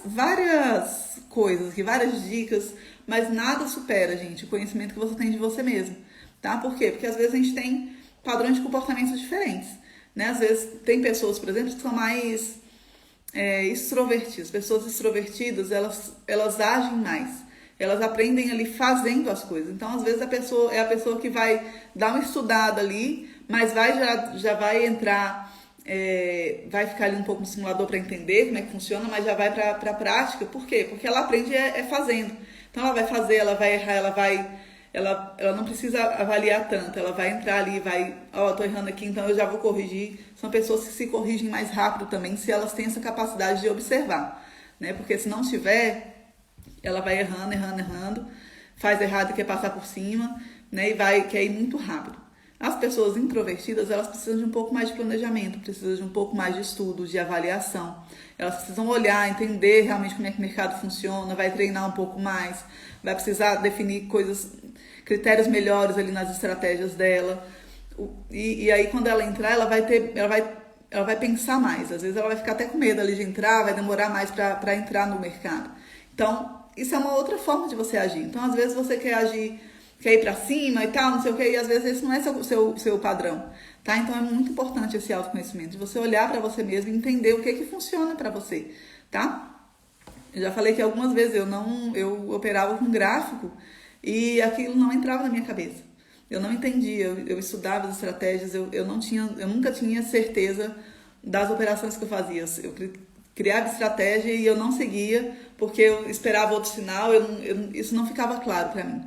várias coisas, aqui, várias dicas, mas nada supera, gente, o conhecimento que você tem de você mesmo, tá? Por quê? Porque às vezes a gente tem padrões de comportamentos diferentes, né? Às vezes tem pessoas, por exemplo, que são mais extrovertidas. Pessoas extrovertidas, elas agem mais. Elas aprendem ali fazendo as coisas. Então, às vezes, a pessoa que vai dar uma estudada ali, mas já vai entrar, vai ficar ali um pouco no simulador para entender como é que funciona, mas já vai para a prática. Por quê? Porque ela aprende fazendo. Então, ela vai fazer, ela vai errar, ela não precisa avaliar tanto, ela vai entrar ali, tô errando aqui, então eu já vou corrigir. São pessoas que se corrigem mais rápido também, se elas têm essa capacidade de observar, né? Porque se não tiver, ela vai errando, faz errado e quer passar por cima, né? E quer ir muito rápido. As pessoas introvertidas, elas precisam de um pouco mais de planejamento, precisam de um pouco mais de estudo, de avaliação. Elas precisam olhar, entender realmente como é que o mercado funciona, vai treinar um pouco mais, vai precisar definir critérios melhores ali nas estratégias dela. E aí, quando ela entrar, ela vai pensar mais. Às vezes ela vai ficar até com medo ali de entrar, vai demorar mais para entrar no mercado. Então, isso é uma outra forma de você agir. Então, às vezes você quer ir pra cima e tal, não sei o que, e às vezes esse não é seu padrão, tá? Então é muito importante esse autoconhecimento, de você olhar pra você mesmo e entender o que funciona pra você, tá? Eu já falei que algumas vezes eu operava com gráfico e aquilo não entrava na minha cabeça. Eu não entendia, eu estudava as estratégias, eu nunca tinha certeza das operações que eu fazia. Eu criava estratégia e eu não seguia porque eu esperava outro sinal, isso não ficava claro pra mim.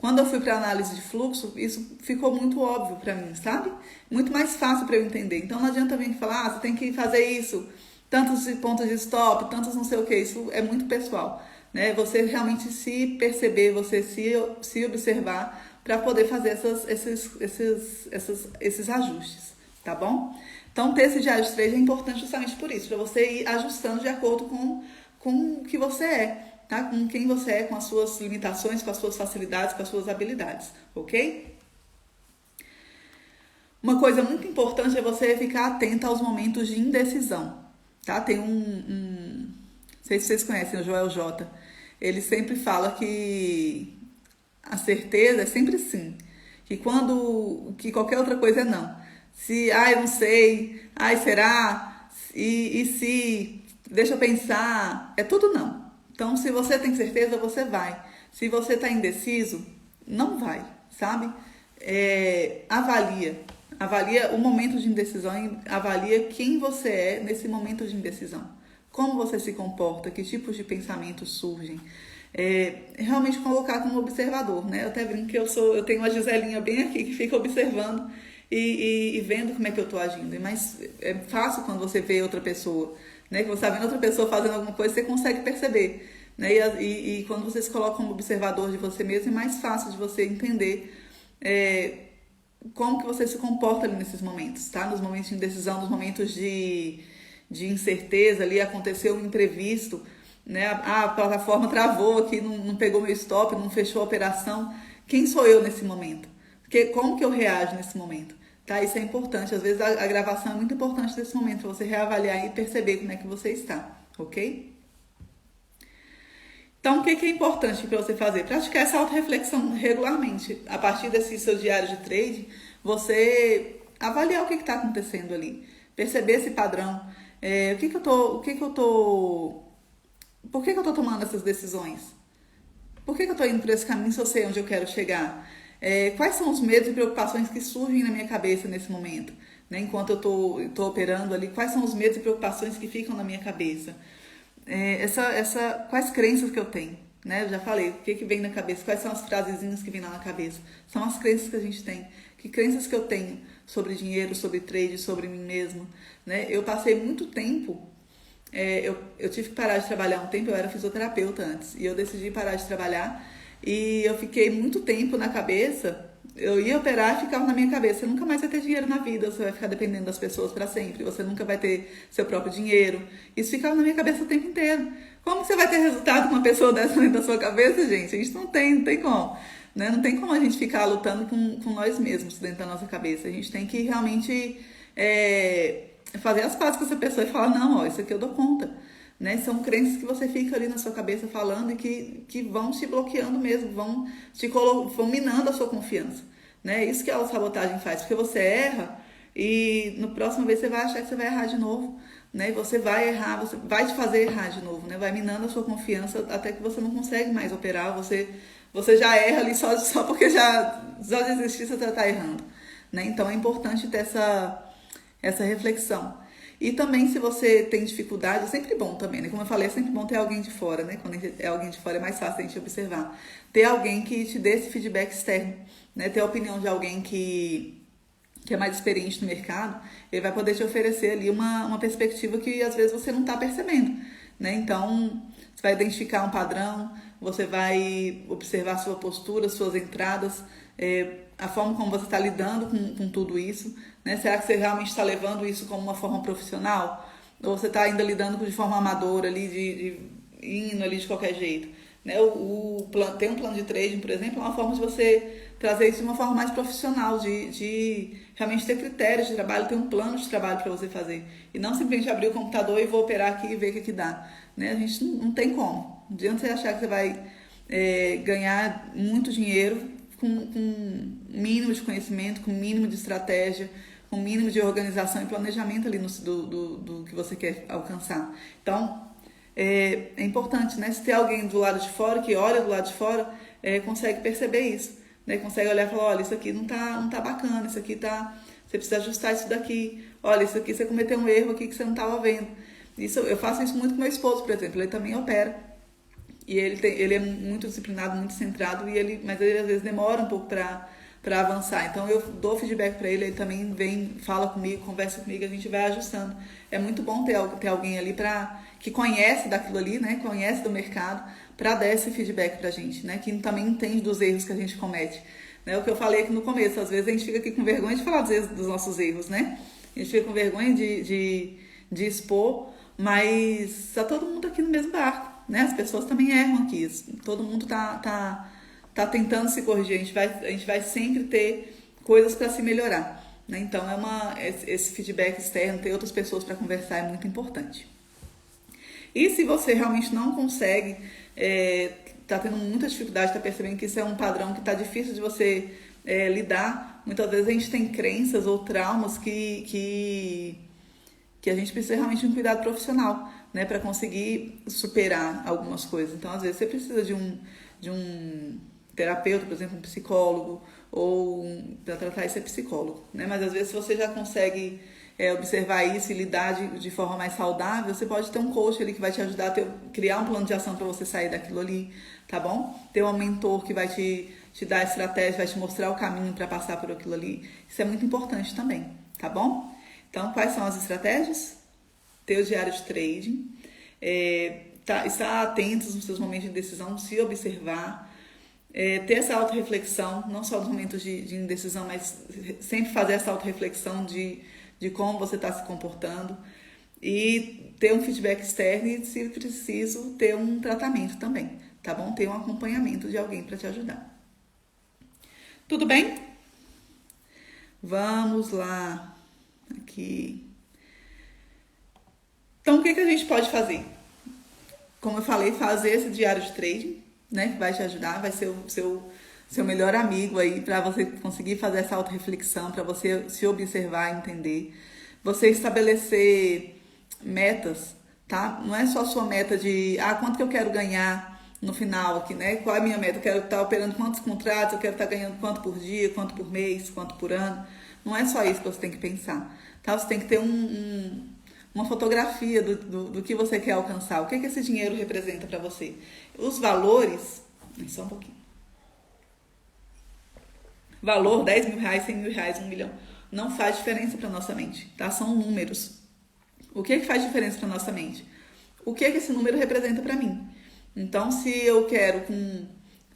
Quando eu fui para análise de fluxo, isso ficou muito óbvio para mim, sabe? Muito mais fácil para eu entender. Então não adianta vir falar, você tem que fazer isso, tantos pontos de stop, tantos não sei o que, isso é muito pessoal, né? Você realmente se perceber, você se observar para poder fazer esses ajustes, tá bom? Então ter esse diário de trade é importante justamente por isso, para você ir ajustando de acordo com o que você é. Tá? Com quem você é, com as suas limitações, com as suas facilidades, com as suas habilidades, ok? Uma coisa muito importante é você ficar atento aos momentos de indecisão, tá? Tem não sei se vocês conhecem, o Joel J. Ele sempre fala que a certeza é sempre sim, que qualquer outra coisa é não. Se, eu não sei, será, e se, deixa eu pensar, é tudo não. Então, se você tem certeza, você vai. Se você está indeciso, não vai, sabe? Avalia o momento de indecisão, avalia quem você é nesse momento de indecisão. Como você se comporta, que tipos de pensamentos surgem. Realmente colocar como observador, né? Eu até brinco que eu tenho uma Giselinha bem aqui que fica observando e vendo como é que eu estou agindo. Mas é fácil quando você vê outra pessoa, né, que você está vendo outra pessoa fazendo alguma coisa, você consegue perceber, né, e quando você se coloca como observador de você mesmo, é mais fácil de você entender como que você se comporta ali nesses momentos, tá? Nos momentos de indecisão, nos momentos de incerteza, ali aconteceu um imprevisto, né, a plataforma travou aqui, não pegou meu stop, não fechou a operação. Quem sou eu nesse momento? Como que eu reajo nesse momento? Tá? Isso é importante. Às vezes a gravação é muito importante nesse momento, para você reavaliar e perceber como é que você está, ok? Então, o que é importante para você fazer? Praticar essa autorreflexão regularmente. A partir desse seu diário de trade, você avaliar o que está acontecendo ali. Perceber esse padrão. Por que eu tô tomando essas decisões? Por que eu tô indo por esse caminho se eu sei onde eu quero chegar? Quais são os medos e preocupações que surgem na minha cabeça nesse momento? Né? Enquanto eu tô operando ali, quais são os medos e preocupações que ficam na minha cabeça? Quais crenças que eu tenho? Né? Eu já falei, o que vem na cabeça? Quais são as frasezinhas que vêm lá na cabeça? São as crenças que a gente tem. Que crenças que eu tenho sobre dinheiro, sobre trade, sobre mim mesmo? Né? Eu passei muito tempo... eu tive que parar de trabalhar um tempo, eu era fisioterapeuta antes, e eu decidi parar de trabalhar, e eu fiquei muito tempo na cabeça, eu ia operar e ficava na minha cabeça, você nunca mais vai ter dinheiro na vida, você vai ficar dependendo das pessoas para sempre, você nunca vai ter seu próprio dinheiro. Isso ficava na minha cabeça o tempo inteiro. Como você vai ter resultado com uma pessoa dessa dentro da sua cabeça, gente? A gente não tem como. Né? Não tem como a gente ficar lutando com nós mesmos dentro da nossa cabeça. A gente tem que realmente fazer as pazes com essa pessoa e falar, não, isso aqui eu dou conta. Né? São crenças que você fica ali na sua cabeça falando e que vão te bloqueando mesmo, vão minando a sua confiança. Né? Isso que a autossabotagem faz, porque você erra e no próximo vez você vai achar que você vai errar de novo. Né? E você vai errar, você vai te fazer errar de novo, né? Vai minando a sua confiança até que você não consegue mais operar, você já erra ali só porque já desistir, você está errando. Né? Então é importante ter essa reflexão. E também, se você tem dificuldade, é sempre bom também, né? Como eu falei, é sempre bom ter alguém de fora, né? Quando é alguém de fora é mais fácil a gente observar. Ter alguém que te dê esse feedback externo, né? Ter a opinião de alguém que é mais experiente no mercado, ele vai poder te oferecer ali uma perspectiva que às vezes você não está percebendo, né? Então, você vai identificar um padrão, você vai observar sua postura, suas entradas, a forma como você está lidando com tudo isso, né? Será que você realmente está levando isso como uma forma profissional? Ou você está ainda lidando de forma amadora, ali, indo ali de qualquer jeito? Né? Ter um plano de trading, por exemplo, é uma forma de você trazer isso de uma forma mais profissional, de realmente ter critérios de trabalho, ter um plano de trabalho para você fazer. E não simplesmente abrir o computador e vou operar aqui e ver o que dá. Né? A gente não tem como. Não adianta você achar que você vai ganhar muito dinheiro com mínimo de conhecimento, com mínimo de estratégia, com mínimo de organização e planejamento ali do que você quer alcançar. Então, é importante, né? Se tem alguém do lado de fora, que olha do lado de fora, consegue perceber isso, né? Consegue olhar e falar, olha, isso aqui não tá bacana, isso aqui você precisa ajustar isso daqui, olha, isso aqui você cometeu um erro aqui que você não estava vendo. Eu faço isso muito com meu esposo, por exemplo, ele também opera. E ele é muito disciplinado, muito centrado, mas ele às vezes demora um pouco para avançar. Então eu dou feedback para ele também vem, fala comigo, conversa comigo, a gente vai ajustando. É muito bom ter alguém ali que conhece daquilo ali, né? Conhece do mercado, para dar esse feedback pra gente, né? Que também entende dos erros que a gente comete. Né? O que eu falei aqui no começo, às vezes a gente fica aqui com vergonha de falar dos nossos erros, né? A gente fica com vergonha de expor, mas tá todo mundo aqui no mesmo barco, né? As pessoas também erram aqui, todo mundo tá tentando se corrigir, a gente vai sempre ter coisas para se melhorar, né? Então esse feedback externo, ter outras pessoas para conversar é muito importante. E se você realmente não consegue, tá tendo muita dificuldade, tá percebendo que isso é um padrão que tá difícil de você lidar, muitas vezes a gente tem crenças ou traumas que a gente precisa realmente de um cuidado profissional, né, para conseguir superar algumas coisas. Então, às vezes, você precisa de um terapeuta, por exemplo, um psicólogo, ou para tratar isso é psicólogo, né? Mas às vezes, se você já consegue observar isso e lidar de forma mais saudável, você pode ter um coach ali que vai te ajudar a criar um plano de ação para você sair daquilo ali, tá bom? Ter um mentor que vai te dar estratégia, vai te mostrar o caminho para passar por aquilo ali. Isso é muito importante também, tá bom? Então, quais são as estratégias? Ter o diário de trading, estar atentos nos seus momentos de indecisão, se observar, ter essa autorreflexão, não só nos momentos de indecisão, mas sempre fazer essa autorreflexão de como você está se comportando e ter um feedback externo e, se preciso, ter um tratamento também, tá bom? Ter um acompanhamento de alguém para te ajudar. Tudo bem? Vamos lá. Aqui. Então, o que a gente pode fazer? Como eu falei, fazer esse diário de trading, né? Que vai te ajudar, vai ser o seu melhor amigo aí para você conseguir fazer essa autorreflexão, para você se observar, entender. Você estabelecer metas, tá? Não é só a sua meta de, quanto que eu quero ganhar no final aqui, né? Qual é a minha meta? Eu quero estar operando quantos contratos, eu quero estar ganhando quanto por dia, quanto por mês, quanto por ano. Não é só isso que você tem que pensar, tá? Você tem que ter uma fotografia do que você quer alcançar. O que esse dinheiro representa para você? Os valores... Só um pouquinho. Valor, 10 mil reais, 100 mil reais, 1 milhão. Não faz diferença para nossa mente, tá? São números. O que faz diferença para nossa mente? O que esse número representa para mim? Então, se eu quero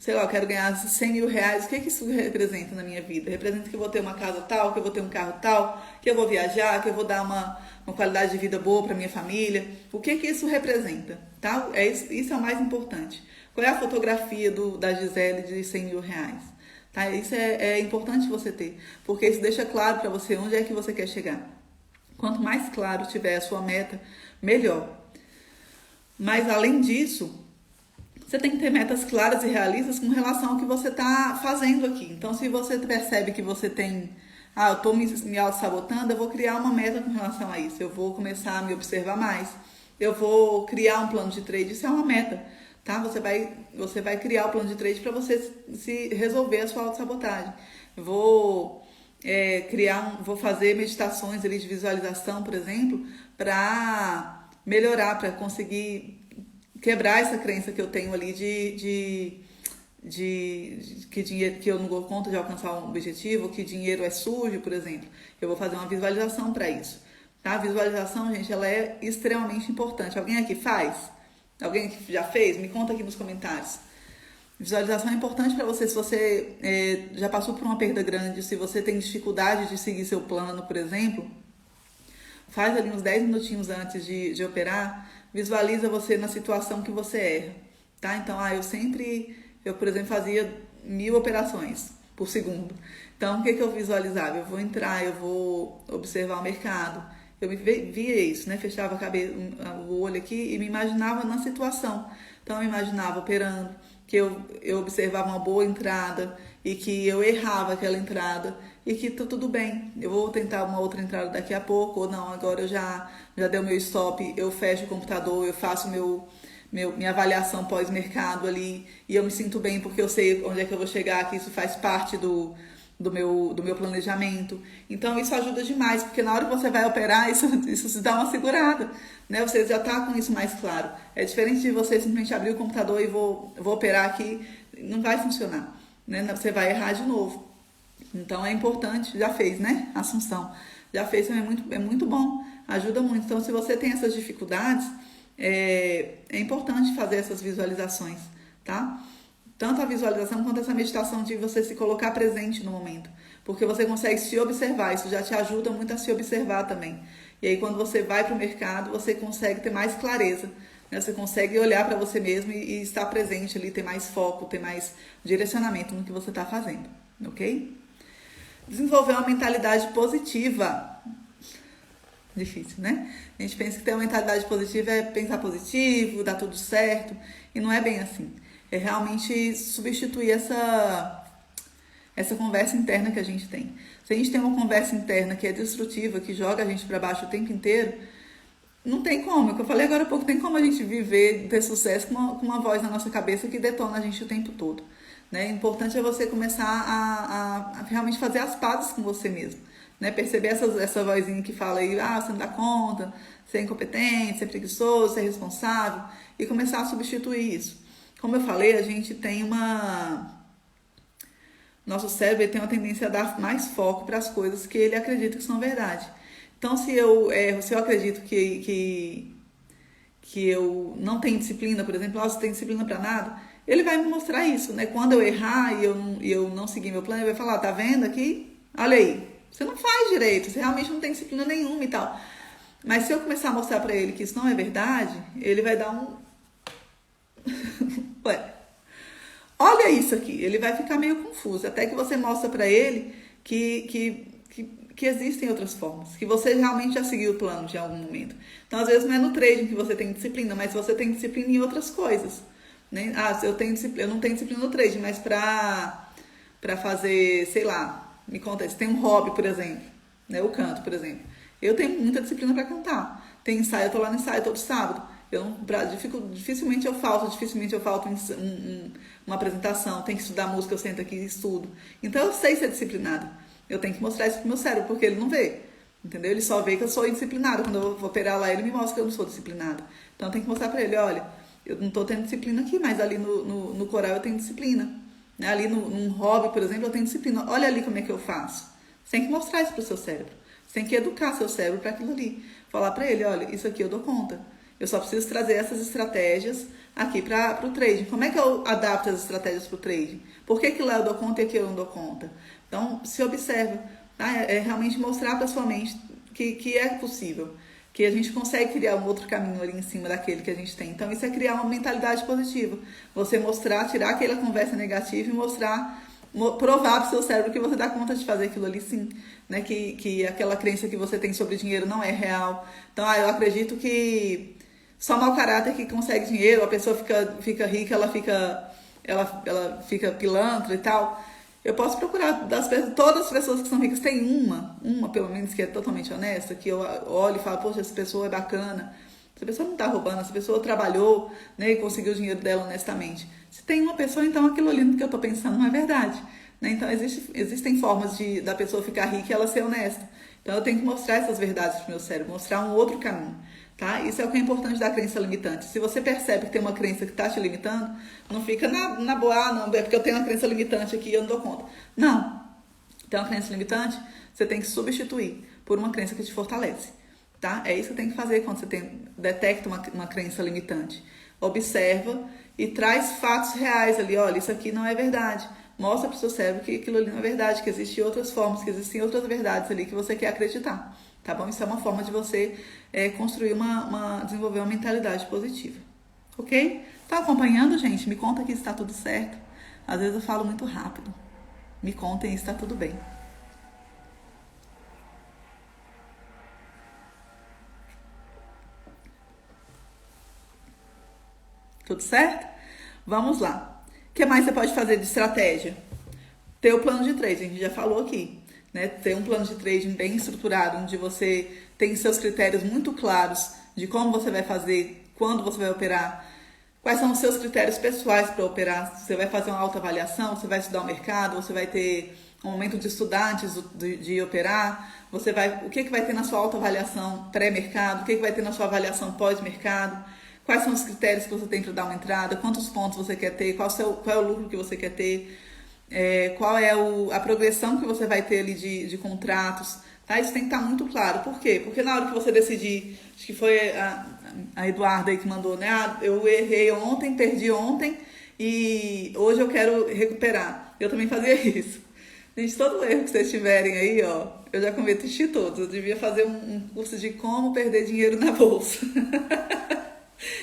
eu quero ganhar 100 mil reais, o que isso representa na minha vida? Representa que eu vou ter uma casa tal, que eu vou ter um carro tal, que eu vou viajar, que eu vou dar uma qualidade de vida boa para minha família. O que isso representa? Tá? Isso é o mais importante. Qual é a fotografia da Gisele de 100 mil reais? Tá? Isso é importante você ter, porque isso deixa claro para você onde é que você quer chegar. Quanto mais claro tiver a sua meta, melhor. Mas, além disso, você tem que ter metas claras e realistas com relação ao que você está fazendo aqui. Então, se você percebe que você tem... eu estou me auto-sabotando, eu vou criar uma meta com relação a isso. Eu vou começar a me observar mais. Eu vou criar um plano de trade. Isso é uma meta, tá? Você vai criar o plano de trade para você se resolver a sua auto-sabotagem. Eu vou vou fazer meditações ali de visualização, por exemplo, para melhorar, para conseguir quebrar essa crença que eu tenho ali de que dinheiro, que eu não dou conta de alcançar um objetivo, que dinheiro é sujo, por exemplo. Eu vou fazer uma visualização para isso. Tá? A visualização, gente, ela é extremamente importante. Alguém aqui faz? Alguém aqui já fez? Me conta aqui nos comentários. Visualização é importante para você se você já passou por uma perda grande, se você tem dificuldade de seguir seu plano, por exemplo. Faz ali uns 10 minutinhos antes de operar, visualiza você na situação que você erra, tá? Então, eu, por exemplo, fazia 1000 operações por segundo. Então, o que eu visualizava? Eu vou entrar, eu vou observar o mercado. Eu via isso, né? Fechava a cabeça, o olho aqui e me imaginava na situação. Então, eu imaginava operando, que eu observava uma boa entrada e que eu errava aquela entrada e que tudo bem, eu vou tentar uma outra entrada daqui a pouco, ou não, agora eu já dei o meu stop, eu fecho o computador, eu faço minha avaliação pós-mercado ali e eu me sinto bem porque eu sei onde é que eu vou chegar, que isso faz parte do meu planejamento. Então isso ajuda demais, porque na hora que você vai operar, isso se dá uma segurada, né? Você já tá com isso mais claro. É diferente de você simplesmente abrir o computador e vou operar aqui, não vai funcionar, né? Você vai errar de novo. Então é importante, já fez, né? Assunção. Já fez, é muito bom, ajuda muito. Então, se você tem essas dificuldades, é importante fazer essas visualizações, tá? Tanto a visualização quanto essa meditação de você se colocar presente no momento. Porque você consegue se observar, isso já te ajuda muito a se observar também. E aí, quando você vai para o mercado, você consegue ter mais clareza, né? Você consegue olhar para você mesmo e estar presente ali, ter mais foco, ter mais direcionamento no que você está fazendo, ok? Desenvolver uma mentalidade positiva. Difícil, né? A gente pensa que ter uma mentalidade positiva é pensar positivo, dar tudo certo, e não é bem assim. É realmente substituir essa conversa interna que a gente tem. Se a gente tem uma conversa interna que é destrutiva, que joga a gente para baixo o tempo inteiro, não tem como. É o que eu falei agora há pouco, tem como a gente viver, ter sucesso com uma voz na nossa cabeça que detona a gente o tempo todo, né? O importante é você começar a realmente fazer as pazes com você mesmo, né? Perceber essa vozinha que fala aí, você não dá conta, você é incompetente, você é preguiçoso, você é irresponsável, e começar a substituir isso. Como eu falei, a gente tem nosso cérebro tem uma tendência a dar mais foco para as coisas que ele acredita que são verdade. Então, se eu acredito que eu não tenho disciplina, por exemplo, você tem disciplina para nada, ele vai me mostrar isso, né? Quando eu errar e eu não seguir meu plano, ele vai falar, tá vendo aqui? Olha aí, você não faz direito, você realmente não tem disciplina nenhuma e tal. Mas se eu começar a mostrar para ele que isso não é verdade, ele vai dar Ué, olha isso aqui, ele vai ficar meio confuso, até que você mostra para ele que existem outras formas, que você realmente já seguiu o plano de algum momento. Então, às vezes, não é no trading que você tem disciplina, mas você tem disciplina em outras coisas, né? Eu não tenho disciplina no trading, mas para fazer, sei lá, me conta, você tem um hobby, por exemplo, né? O canto, por exemplo. Eu tenho muita disciplina para cantar. Tem ensaio, eu tô lá no ensaio todo sábado. Dificilmente eu falto uma apresentação, tenho que estudar música, eu sento aqui e estudo. Então eu sei ser disciplinada. Eu tenho que mostrar isso pro meu cérebro, porque ele não vê. Entendeu? Ele só vê que eu sou indisciplinada. Quando eu vou operar lá, ele me mostra que eu não sou disciplinada. Então eu tenho que mostrar pra ele, olha, eu não tô tendo disciplina aqui, mas ali no coral eu tenho disciplina. Né? Ali num hobby, por exemplo, eu tenho disciplina. Olha ali como é que eu faço. Você tem que mostrar isso pro seu cérebro. Você tem que educar seu cérebro para aquilo ali. Falar pra ele, olha, isso aqui eu dou conta. Eu só preciso trazer essas estratégias aqui para o trading. Como é que eu adapto as estratégias para o trading? Por que lá eu dou conta e aqui eu não dou conta? Então, se observa. Tá? É realmente mostrar para sua mente que é possível. Que a gente consegue criar um outro caminho ali em cima daquele que a gente tem. Então, isso é criar uma mentalidade positiva. Você mostrar, tirar aquela conversa negativa e provar para o seu cérebro que você dá conta de fazer aquilo ali sim, né? Que aquela crença que você tem sobre dinheiro não é real. Então, eu acredito que só mau caráter que consegue dinheiro, a pessoa fica rica, ela fica pilantra e tal. Eu posso procurar todas as pessoas que são ricas, tem uma pelo menos que é totalmente honesta, que eu olho e falo, poxa, essa pessoa é bacana, essa pessoa não está roubando, essa pessoa trabalhou, né, e conseguiu o dinheiro dela honestamente. Se tem uma pessoa, então aquilo ali que eu estou pensando não é verdade. Né? Então existem formas da pessoa ficar rica e ela ser honesta. Então eu tenho que mostrar essas verdades para o meu cérebro, mostrar um outro caminho. Tá? Isso é o que é importante da crença limitante. Se você percebe que tem uma crença que está te limitando, não fica na boa, não, é porque eu tenho uma crença limitante aqui e eu não dou conta. Não. Tem uma crença limitante, você tem que substituir por uma crença que te fortalece. Tá? É isso que tem que fazer quando você detecta uma crença limitante. Observa e traz fatos reais ali. Olha, isso aqui não é verdade. Mostra para o seu cérebro que aquilo ali não é verdade, que existem outras formas, que existem outras verdades ali que você quer acreditar. Tá bom? Isso é uma forma de você construir desenvolver uma mentalidade positiva. Ok? Tá acompanhando, gente? Me conta que está tudo certo. Às vezes eu falo muito rápido. Me contem se está tudo bem. Tudo certo? Vamos lá. O que mais você pode fazer de estratégia? Ter o plano de trading, a gente já falou aqui. Né? Ter um plano de trading bem estruturado, onde você tem seus critérios muito claros de como você vai fazer, quando você vai operar, quais são os seus critérios pessoais para operar. Você vai fazer uma autoavaliação, você vai estudar o mercado, você vai ter um momento de estudar antes de operar, você vai, o que vai ter na sua autoavaliação pré-mercado, o que vai ter na sua avaliação pós-mercado, quais são os critérios que você tem para dar uma entrada, quantos pontos você quer ter, qual é o lucro que você quer ter, qual é a progressão que você vai ter ali de contratos, tá? Isso tem que estar muito claro. Por quê? Porque na hora que você decidir, acho que foi a Eduarda aí que mandou, né? Eu errei ontem, perdi ontem e hoje eu quero recuperar. Eu também fazia isso. Gente, todo erro que vocês tiverem aí, ó, eu já cometi todos. Eu devia fazer um curso de como perder dinheiro na bolsa.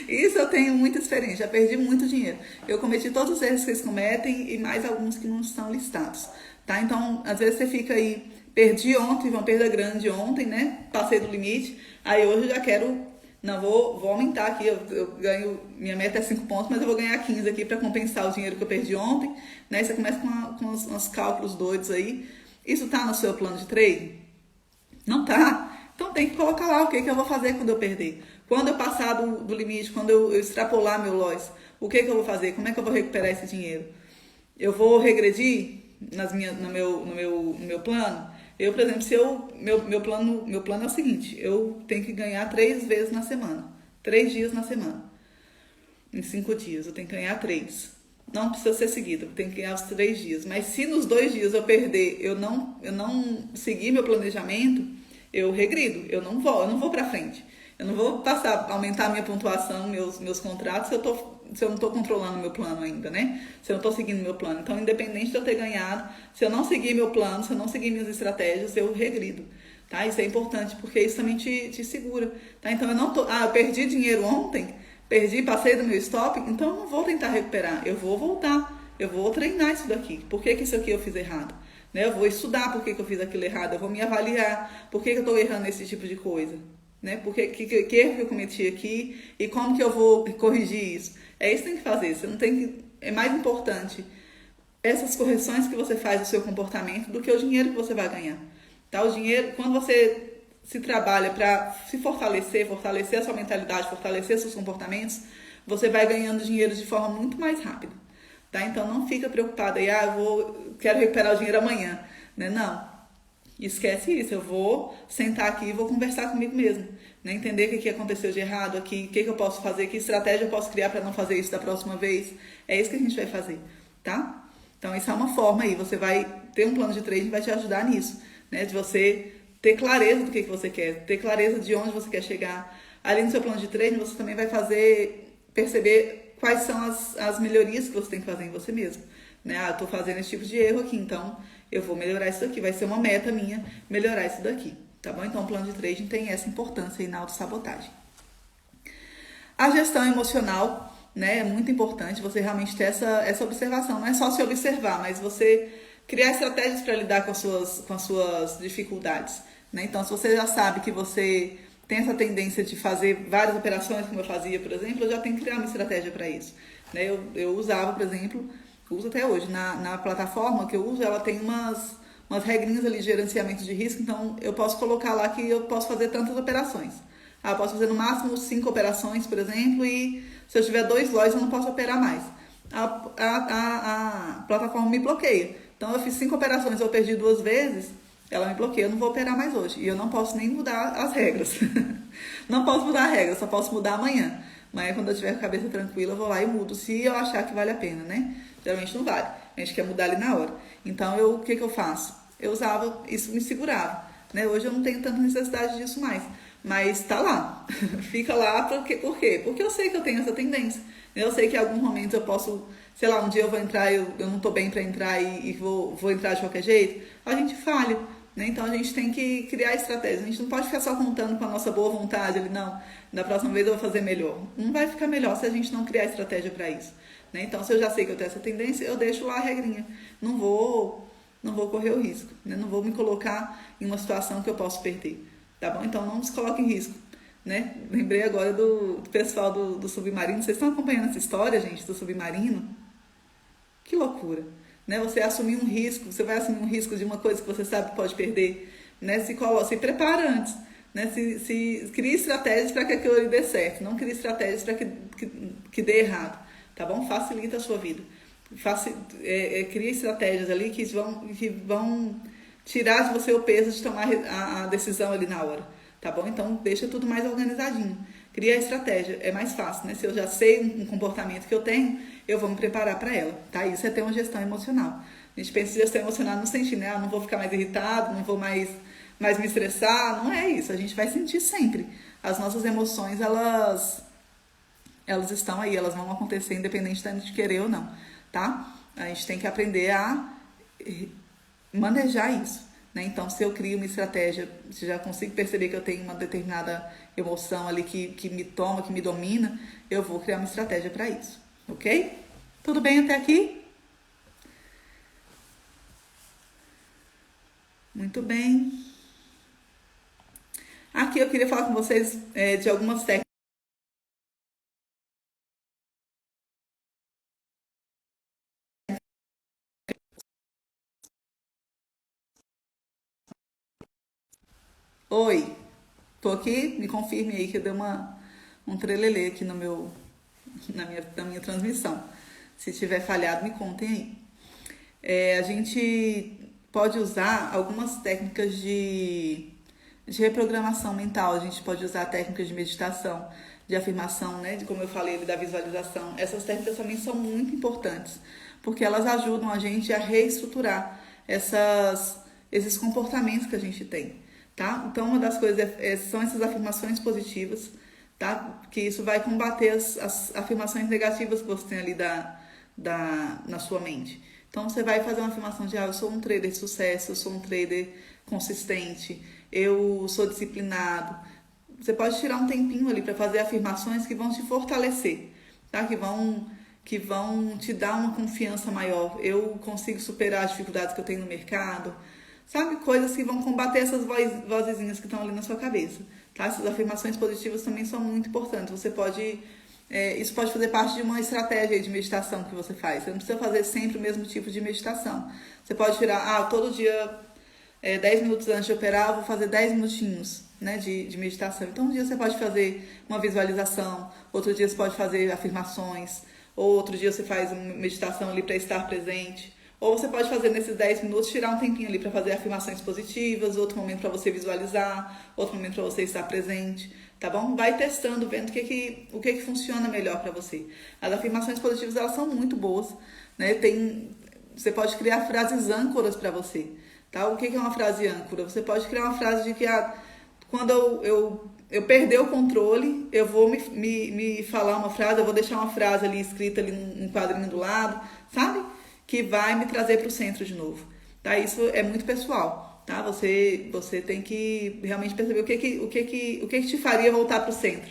Isso eu tenho muita experiência, já perdi muito dinheiro. Eu cometi todos os erros que vocês cometem e mais alguns que não estão listados, tá? Então, às vezes você fica aí, perdi ontem, uma perda grande ontem, né? Passei do limite, aí hoje eu já quero, não, vou aumentar aqui, eu ganho, minha meta é 5 pontos, mas eu vou ganhar 15 aqui para compensar o dinheiro que eu perdi ontem, né? Você começa com uns cálculos doidos aí. Isso tá no seu plano de trade? Não tá? Então tem que colocar lá o que eu vou fazer quando eu perder. Quando eu passar do limite, quando eu extrapolar meu loss, o que eu vou fazer? Como é que eu vou recuperar esse dinheiro? Eu vou regredir no meu plano? Eu, por exemplo, meu plano é o seguinte, eu tenho que ganhar 3 vezes na semana. 3 dias na semana. Em 5 dias, eu tenho que ganhar 3. Não precisa ser seguido, eu tenho que ganhar os 3 dias. Mas se nos 2 dias eu perder, eu não seguir meu planejamento, eu regrido, eu não vou pra frente. Eu não vou aumentar a minha pontuação, meus contratos, se eu não estou controlando o meu plano ainda, né? Se eu não estou seguindo meu plano. Então, independente de eu ter ganhado, se eu não seguir meu plano, se eu não seguir minhas estratégias, eu regrido, tá? Isso é importante, porque isso também te segura, tá? Então, eu perdi dinheiro ontem, passei do meu stop, então eu não vou tentar recuperar, eu vou voltar, eu vou treinar isso daqui. Por que isso aqui eu fiz errado? Né? Eu vou estudar por que eu fiz aquilo errado, eu vou me avaliar, por que eu estou errando esse tipo de coisa. Né? Que erro que eu cometi aqui e como que eu vou corrigir isso. É isso que tem que fazer. Você não tem que. É mais importante essas correções que você faz do seu comportamento do que o dinheiro que você vai ganhar. Tá? O dinheiro, quando você se trabalha para se fortalecer a sua mentalidade, fortalecer seus comportamentos, você vai ganhando dinheiro de forma muito mais rápida. Tá? Então não fica preocupada aí, quero recuperar o dinheiro amanhã. Né? Não. Esquece isso, eu vou sentar aqui e vou conversar comigo mesmo, né? Entender o que aconteceu de errado aqui, o que eu posso fazer, que estratégia eu posso criar para não fazer isso da próxima vez. É isso que a gente vai fazer, tá? Então, isso é uma forma aí, você vai ter um plano de trading que vai te ajudar nisso, né? De você ter clareza do que você quer, ter clareza de onde você quer chegar. Além do seu plano de trading, você também vai perceber quais são as melhorias que você tem que fazer em você mesmo, né? Eu tô fazendo esse tipo de erro aqui, então eu vou melhorar isso daqui, vai ser uma meta minha melhorar isso daqui, tá bom? Então o plano de trading tem essa importância aí na autossabotagem. A gestão emocional, né, é muito importante você realmente ter essa observação, não é só se observar, mas você criar estratégias para lidar com as suas dificuldades, né? Então se você já sabe que você tem essa tendência de fazer várias operações, como eu fazia, por exemplo, eu já tenho que criar uma estratégia para isso, né? Eu usava, por exemplo, uso até hoje. Na plataforma que eu uso, ela tem umas regrinhas ali de gerenciamento de risco, então eu posso colocar lá que eu posso fazer tantas operações. Eu posso fazer no máximo 5 operações, por exemplo, e se eu tiver 2 lotes eu não posso operar mais. A plataforma me bloqueia. Então eu fiz 5 operações, eu perdi 2 vezes, ela me bloqueia, eu não vou operar mais hoje. E eu não posso nem mudar as regras. Não posso mudar a regra, só posso mudar amanhã. Amanhã, quando eu tiver com a cabeça tranquila, eu vou lá e mudo, se eu achar que vale a pena, né? Geralmente não vale. A gente quer mudar ali na hora. Então, o que eu faço? Eu usava, isso me segurava. Né? Hoje eu não tenho tanta necessidade disso mais. Mas tá lá. Fica lá por quê? Porque eu sei que eu tenho essa tendência. Eu sei que em alguns momentos eu posso, sei lá, um dia eu vou entrar, eu não tô bem para entrar e vou entrar de qualquer jeito. A gente falha. Né? Então a gente tem que criar estratégias. A gente não pode ficar só contando com a nossa boa vontade ali, não. Da próxima vez eu vou fazer melhor. Não vai ficar melhor se a gente não criar estratégia para isso. Né? Então, se eu já sei que eu tenho essa tendência, eu deixo lá a regrinha. Não vou correr o risco. Né? Não vou me colocar em uma situação que eu posso perder. Tá bom? Então, não se coloque em risco. Né? Lembrei agora do pessoal do submarino. Vocês estão acompanhando essa história, gente, do submarino? Que loucura. Né? Você assumir um risco, você vai assumir um risco de uma coisa que você sabe que pode perder. Né? Se prepara antes. Né? Se crie estratégias para que aquilo ali dê certo. Não crie estratégias para que dê errado. Tá bom? Facilita a sua vida. cria estratégias ali que vão tirar de você o peso de tomar a decisão ali na hora, tá bom? Então, deixa tudo mais organizadinho. Cria a estratégia, é mais fácil, né? Se eu já sei um comportamento que eu tenho, eu vou me preparar para ela, tá? Isso é ter uma gestão emocional. A gente pensa em gestão emocional no sentido, né? Não vou ficar mais irritado, não vou mais me estressar. Não é isso, a gente vai sentir sempre. As nossas emoções, elas estão aí, elas vão acontecer independente da gente querer ou não, tá? A gente tem que aprender a manejar isso, né? Então, se eu crio uma estratégia, se já consigo perceber que eu tenho uma determinada emoção ali que me toma, que me domina, eu vou criar uma estratégia para isso, ok? Tudo bem até aqui? Muito bem. Aqui eu queria falar com vocês de algumas técnicas. Oi, tô aqui, me confirme aí que eu dei um trelelê aqui na minha transmissão. Se tiver falhado, me contem aí. A gente pode usar algumas técnicas de reprogramação mental, a gente pode usar técnicas de meditação, de afirmação, né? De como eu falei, da visualização. Essas técnicas também são muito importantes, porque elas ajudam a gente a reestruturar esses comportamentos que a gente tem, tá? Então, uma das coisas são essas afirmações positivas, tá? Que isso vai combater as afirmações negativas que você tem ali na sua mente. Então, você vai fazer uma afirmação de, eu sou um trader de sucesso, eu sou um trader consistente, eu sou disciplinado. Você pode tirar um tempinho ali para fazer afirmações que vão te fortalecer, tá? Que vão te dar uma confiança maior. Eu consigo superar as dificuldades que eu tenho no mercado. Sabe? Coisas que vão combater essas vozezinhas que estão ali na sua cabeça, tá? Essas afirmações positivas também são muito importantes. Isso pode fazer parte de uma estratégia de meditação que você faz. Você não precisa fazer sempre o mesmo tipo de meditação. Você pode tirar, todo dia, 10 minutos antes de operar, eu vou fazer 10 minutinhos, né, de meditação. Então, um dia você pode fazer uma visualização, outro dia você pode fazer afirmações, ou outro dia você faz uma meditação ali para estar presente. Ou você pode fazer nesses 10 minutos, tirar um tempinho ali para fazer afirmações positivas, outro momento para você visualizar, outro momento para você estar presente, tá bom? Vai testando, vendo o que funciona melhor para você. As afirmações positivas, elas são muito boas, né? Você pode criar frases âncoras para você, tá? O que é uma frase âncora? Você pode criar uma frase de que quando eu perder o controle, eu vou me falar uma frase, eu vou deixar uma frase ali escrita ali num quadrinho do lado, sabe? Que vai me trazer para o centro de novo, tá? Isso é muito pessoal, tá? Você tem que realmente perceber o que te faria voltar para o centro,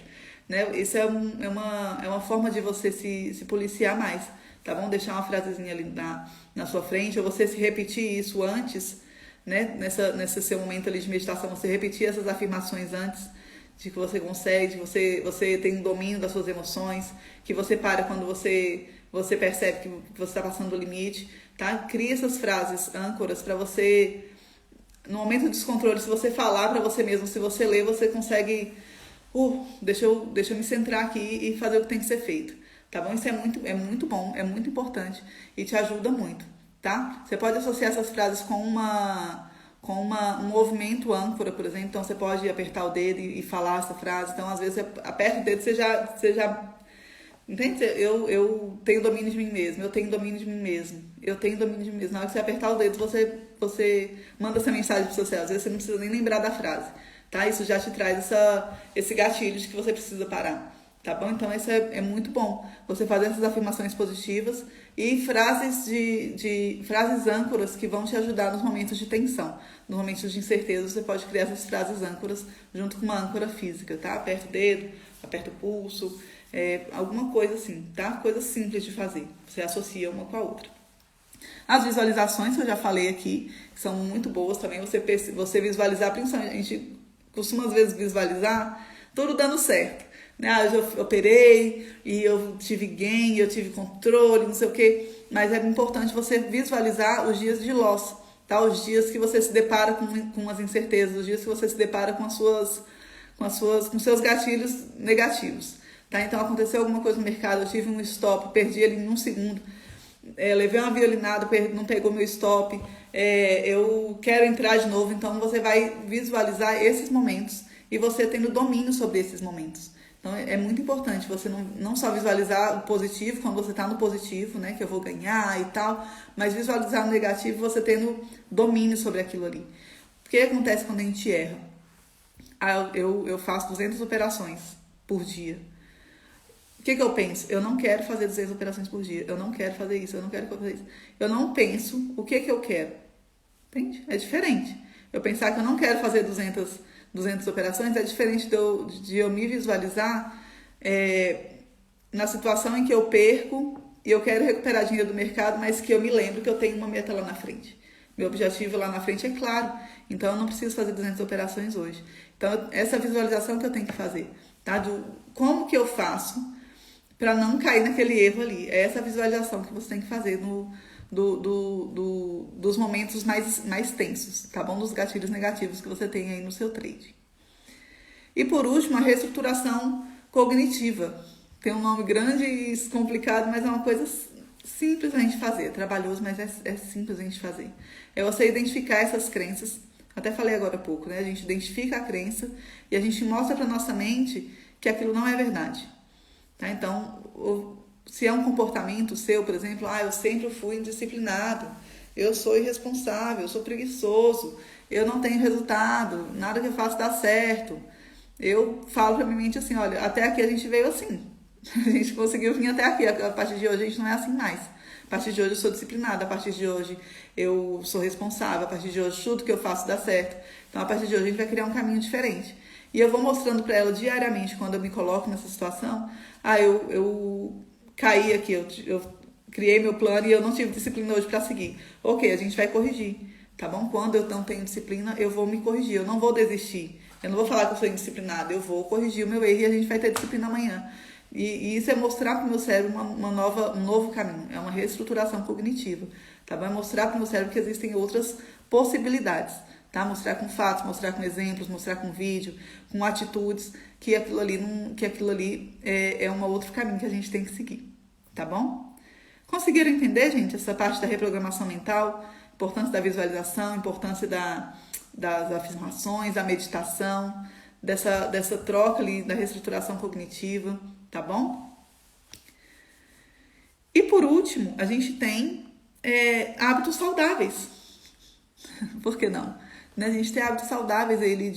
né? Isso é uma forma de você se policiar mais, tá bom? Deixar uma frasezinha ali na sua frente, ou você se repetir isso antes, né? Nesse seu momento ali de meditação, você repetir essas afirmações antes, de que você consegue, de você tem um domínio das suas emoções, que você para quando você percebe que você está passando do limite, tá? Cria essas frases âncoras para você, no momento do descontrole, se você falar para você mesmo, se você ler, você consegue, deixa eu me centrar aqui e fazer o que tem que ser feito, tá bom? Isso é muito bom, é muito importante e te ajuda muito, tá? Você pode associar essas frases com um movimento âncora, por exemplo. Então, você pode apertar o dedo e falar essa frase. Então, às vezes, você aperta o dedo, você já entende? Eu tenho domínio de mim mesmo, eu tenho domínio de mim mesmo, eu tenho domínio de mim mesmo. Na hora que você apertar o dedo, você manda essa mensagem pro seu cérebro. Às vezes você não precisa nem lembrar da frase, tá? Isso já te traz esse gatilho de que você precisa parar, tá bom? Então, isso é muito bom. Você fazer essas afirmações positivas e frases âncoras que vão te ajudar nos momentos de tensão. Nos momentos de incerteza, você pode criar essas frases âncoras junto com uma âncora física, tá? Aperta o dedo, aperta o pulso, alguma coisa assim, tá? Coisa simples de fazer. Você associa uma com a outra. As visualizações que eu já falei aqui, que são muito boas também. Você visualizar, principalmente, a gente costuma às vezes visualizar tudo dando certo, né? Eu operei e eu tive gain, eu tive controle, não sei o quê. Mas é importante você visualizar os dias de loss, tá? Os dias que você se depara com as incertezas, os dias que você se depara com seus gatilhos negativos. Tá? Então, aconteceu alguma coisa no mercado, eu tive um stop, perdi ele em um segundo. levei uma violinada, não pegou meu stop, eu quero entrar de novo. Então você vai visualizar esses momentos e você tendo domínio sobre esses momentos. Então é muito importante você não só visualizar o positivo quando você está no positivo, né, que eu vou ganhar e tal, mas visualizar o negativo você tendo domínio sobre aquilo ali. O que acontece quando a gente erra? Eu faço 200 operações por dia. O que eu penso? Eu não quero fazer 200 operações por dia. Eu não quero fazer isso, eu não quero fazer isso. Eu não penso o que eu quero. Entende? É diferente. Eu pensar que eu não quero fazer 200 operações é diferente de eu me visualizar na situação em que eu perco e eu quero recuperar dinheiro do mercado, mas que eu me lembro que eu tenho uma meta lá na frente. Meu objetivo lá na frente é claro, então eu não preciso fazer 200 operações hoje. Então, essa visualização que eu tenho que fazer, tá? Como que eu faço para não cair naquele erro ali? É essa visualização que você tem que fazer dos momentos mais tensos, tá bom? Dos gatilhos negativos que você tem aí no seu trade. E por último, a reestruturação cognitiva. Tem um nome grande e complicado, mas é uma coisa simples a gente fazer. É trabalhoso, mas é simples a gente fazer. É você identificar essas crenças. Até falei agora há pouco, né? A gente identifica a crença e a gente mostra para nossa mente que aquilo não é verdade. Tá? Então, se é um comportamento seu, por exemplo, eu sempre fui indisciplinado, eu sou irresponsável, eu sou preguiçoso, eu não tenho resultado, nada que eu faço dá certo. Eu falo pra minha mente assim, olha, até aqui a gente veio assim. A gente conseguiu vir até aqui, a partir de hoje a gente não é assim mais. A partir de hoje eu sou disciplinada, a partir de hoje eu sou responsável, a partir de hoje tudo que eu faço dá certo. Então, a partir de hoje a gente vai criar um caminho diferente. E eu vou mostrando para ela diariamente, quando eu me coloco nessa situação, eu caí aqui, eu criei meu plano e eu não tive disciplina hoje para seguir. Ok, a gente vai corrigir, tá bom? Quando eu não tenho disciplina, eu vou me corrigir, eu não vou desistir. Eu não vou falar que eu sou indisciplinada, eu vou corrigir o meu erro e a gente vai ter disciplina amanhã. E isso é mostrar para o meu cérebro um novo caminho, é uma reestruturação cognitiva, tá bom? É mostrar para o meu cérebro que existem outras possibilidades, tá? Mostrar com fatos, mostrar com exemplos, mostrar com vídeo, com atitudes, que aquilo ali é um outro caminho que a gente tem que seguir, tá bom? Conseguiram entender, gente, essa parte da reprogramação mental, importância da visualização, importância das afirmações, da meditação, dessa troca ali, da reestruturação cognitiva, tá bom? E por último, a gente tem hábitos saudáveis. Por que não? Né? A gente tem hábitos saudáveis aí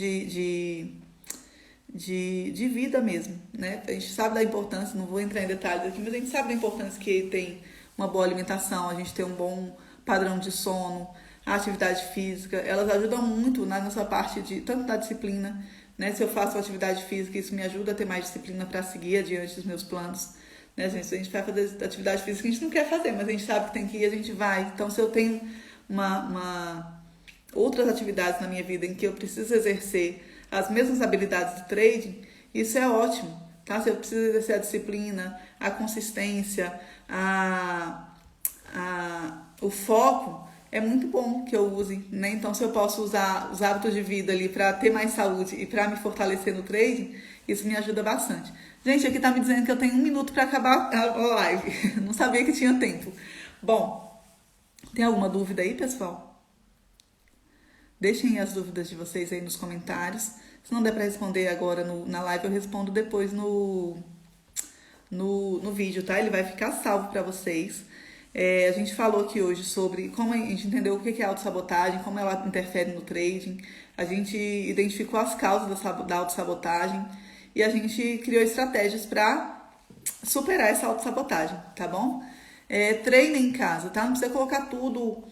de vida mesmo, né? A gente sabe da importância, não vou entrar em detalhes aqui, mas a gente sabe da importância que tem uma boa alimentação, a gente ter um bom padrão de sono, a atividade física, elas ajudam muito na nossa parte tanto da disciplina, né? Se eu faço atividade física, isso me ajuda a ter mais disciplina para seguir adiante dos meus planos, né, gente? Se a gente vai fazer atividade física, a gente não quer fazer, mas a gente sabe que tem que ir, a gente vai. Então, se eu tenho outras atividades na minha vida em que eu preciso exercer as mesmas habilidades do trading, isso é ótimo, tá? Se eu preciso exercer a disciplina, a consistência, o foco, é muito bom que eu use, né? Então, se eu posso usar os hábitos de vida ali para ter mais saúde e para me fortalecer no trading, isso me ajuda bastante. Gente, aqui tá me dizendo que eu tenho 1 minuto para acabar a live. Não sabia que tinha tempo. Bom, tem alguma dúvida aí, pessoal? Deixem as dúvidas de vocês aí nos comentários. Se não der para responder agora na live, eu respondo depois no vídeo, tá? Ele vai ficar salvo para vocês. A gente falou aqui hoje sobre como a gente entendeu o que é autossabotagem, como ela interfere no trading. A gente identificou as causas da autossabotagem e a gente criou estratégias para superar essa autossabotagem, tá bom? Treine em casa, tá? Não precisa colocar tudo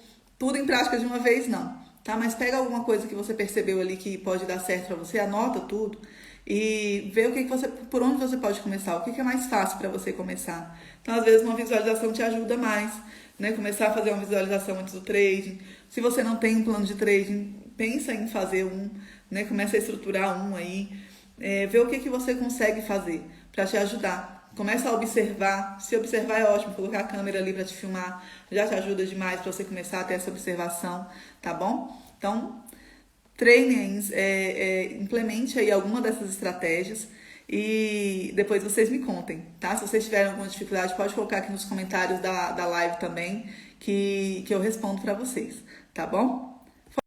em prática de uma vez, não, tá? Mas pega alguma coisa que você percebeu ali que pode dar certo para você, anota tudo e vê por onde você pode começar, o que é mais fácil para você começar. Então, às vezes, uma visualização te ajuda mais, né? Começar a fazer uma visualização antes do trading. Se você não tem um plano de trading, pensa em fazer um, né? Começa a estruturar um aí. Vê o que você consegue fazer para te ajudar. Começa a observar. Se observar é ótimo, colocar a câmera ali para te filmar já te ajuda demais para você começar a ter essa observação, tá bom? Então, treine, implemente aí alguma dessas estratégias E depois vocês me contem, tá? Se vocês tiverem alguma dificuldade, pode colocar aqui nos comentários da live também, que eu respondo pra vocês, tá bom?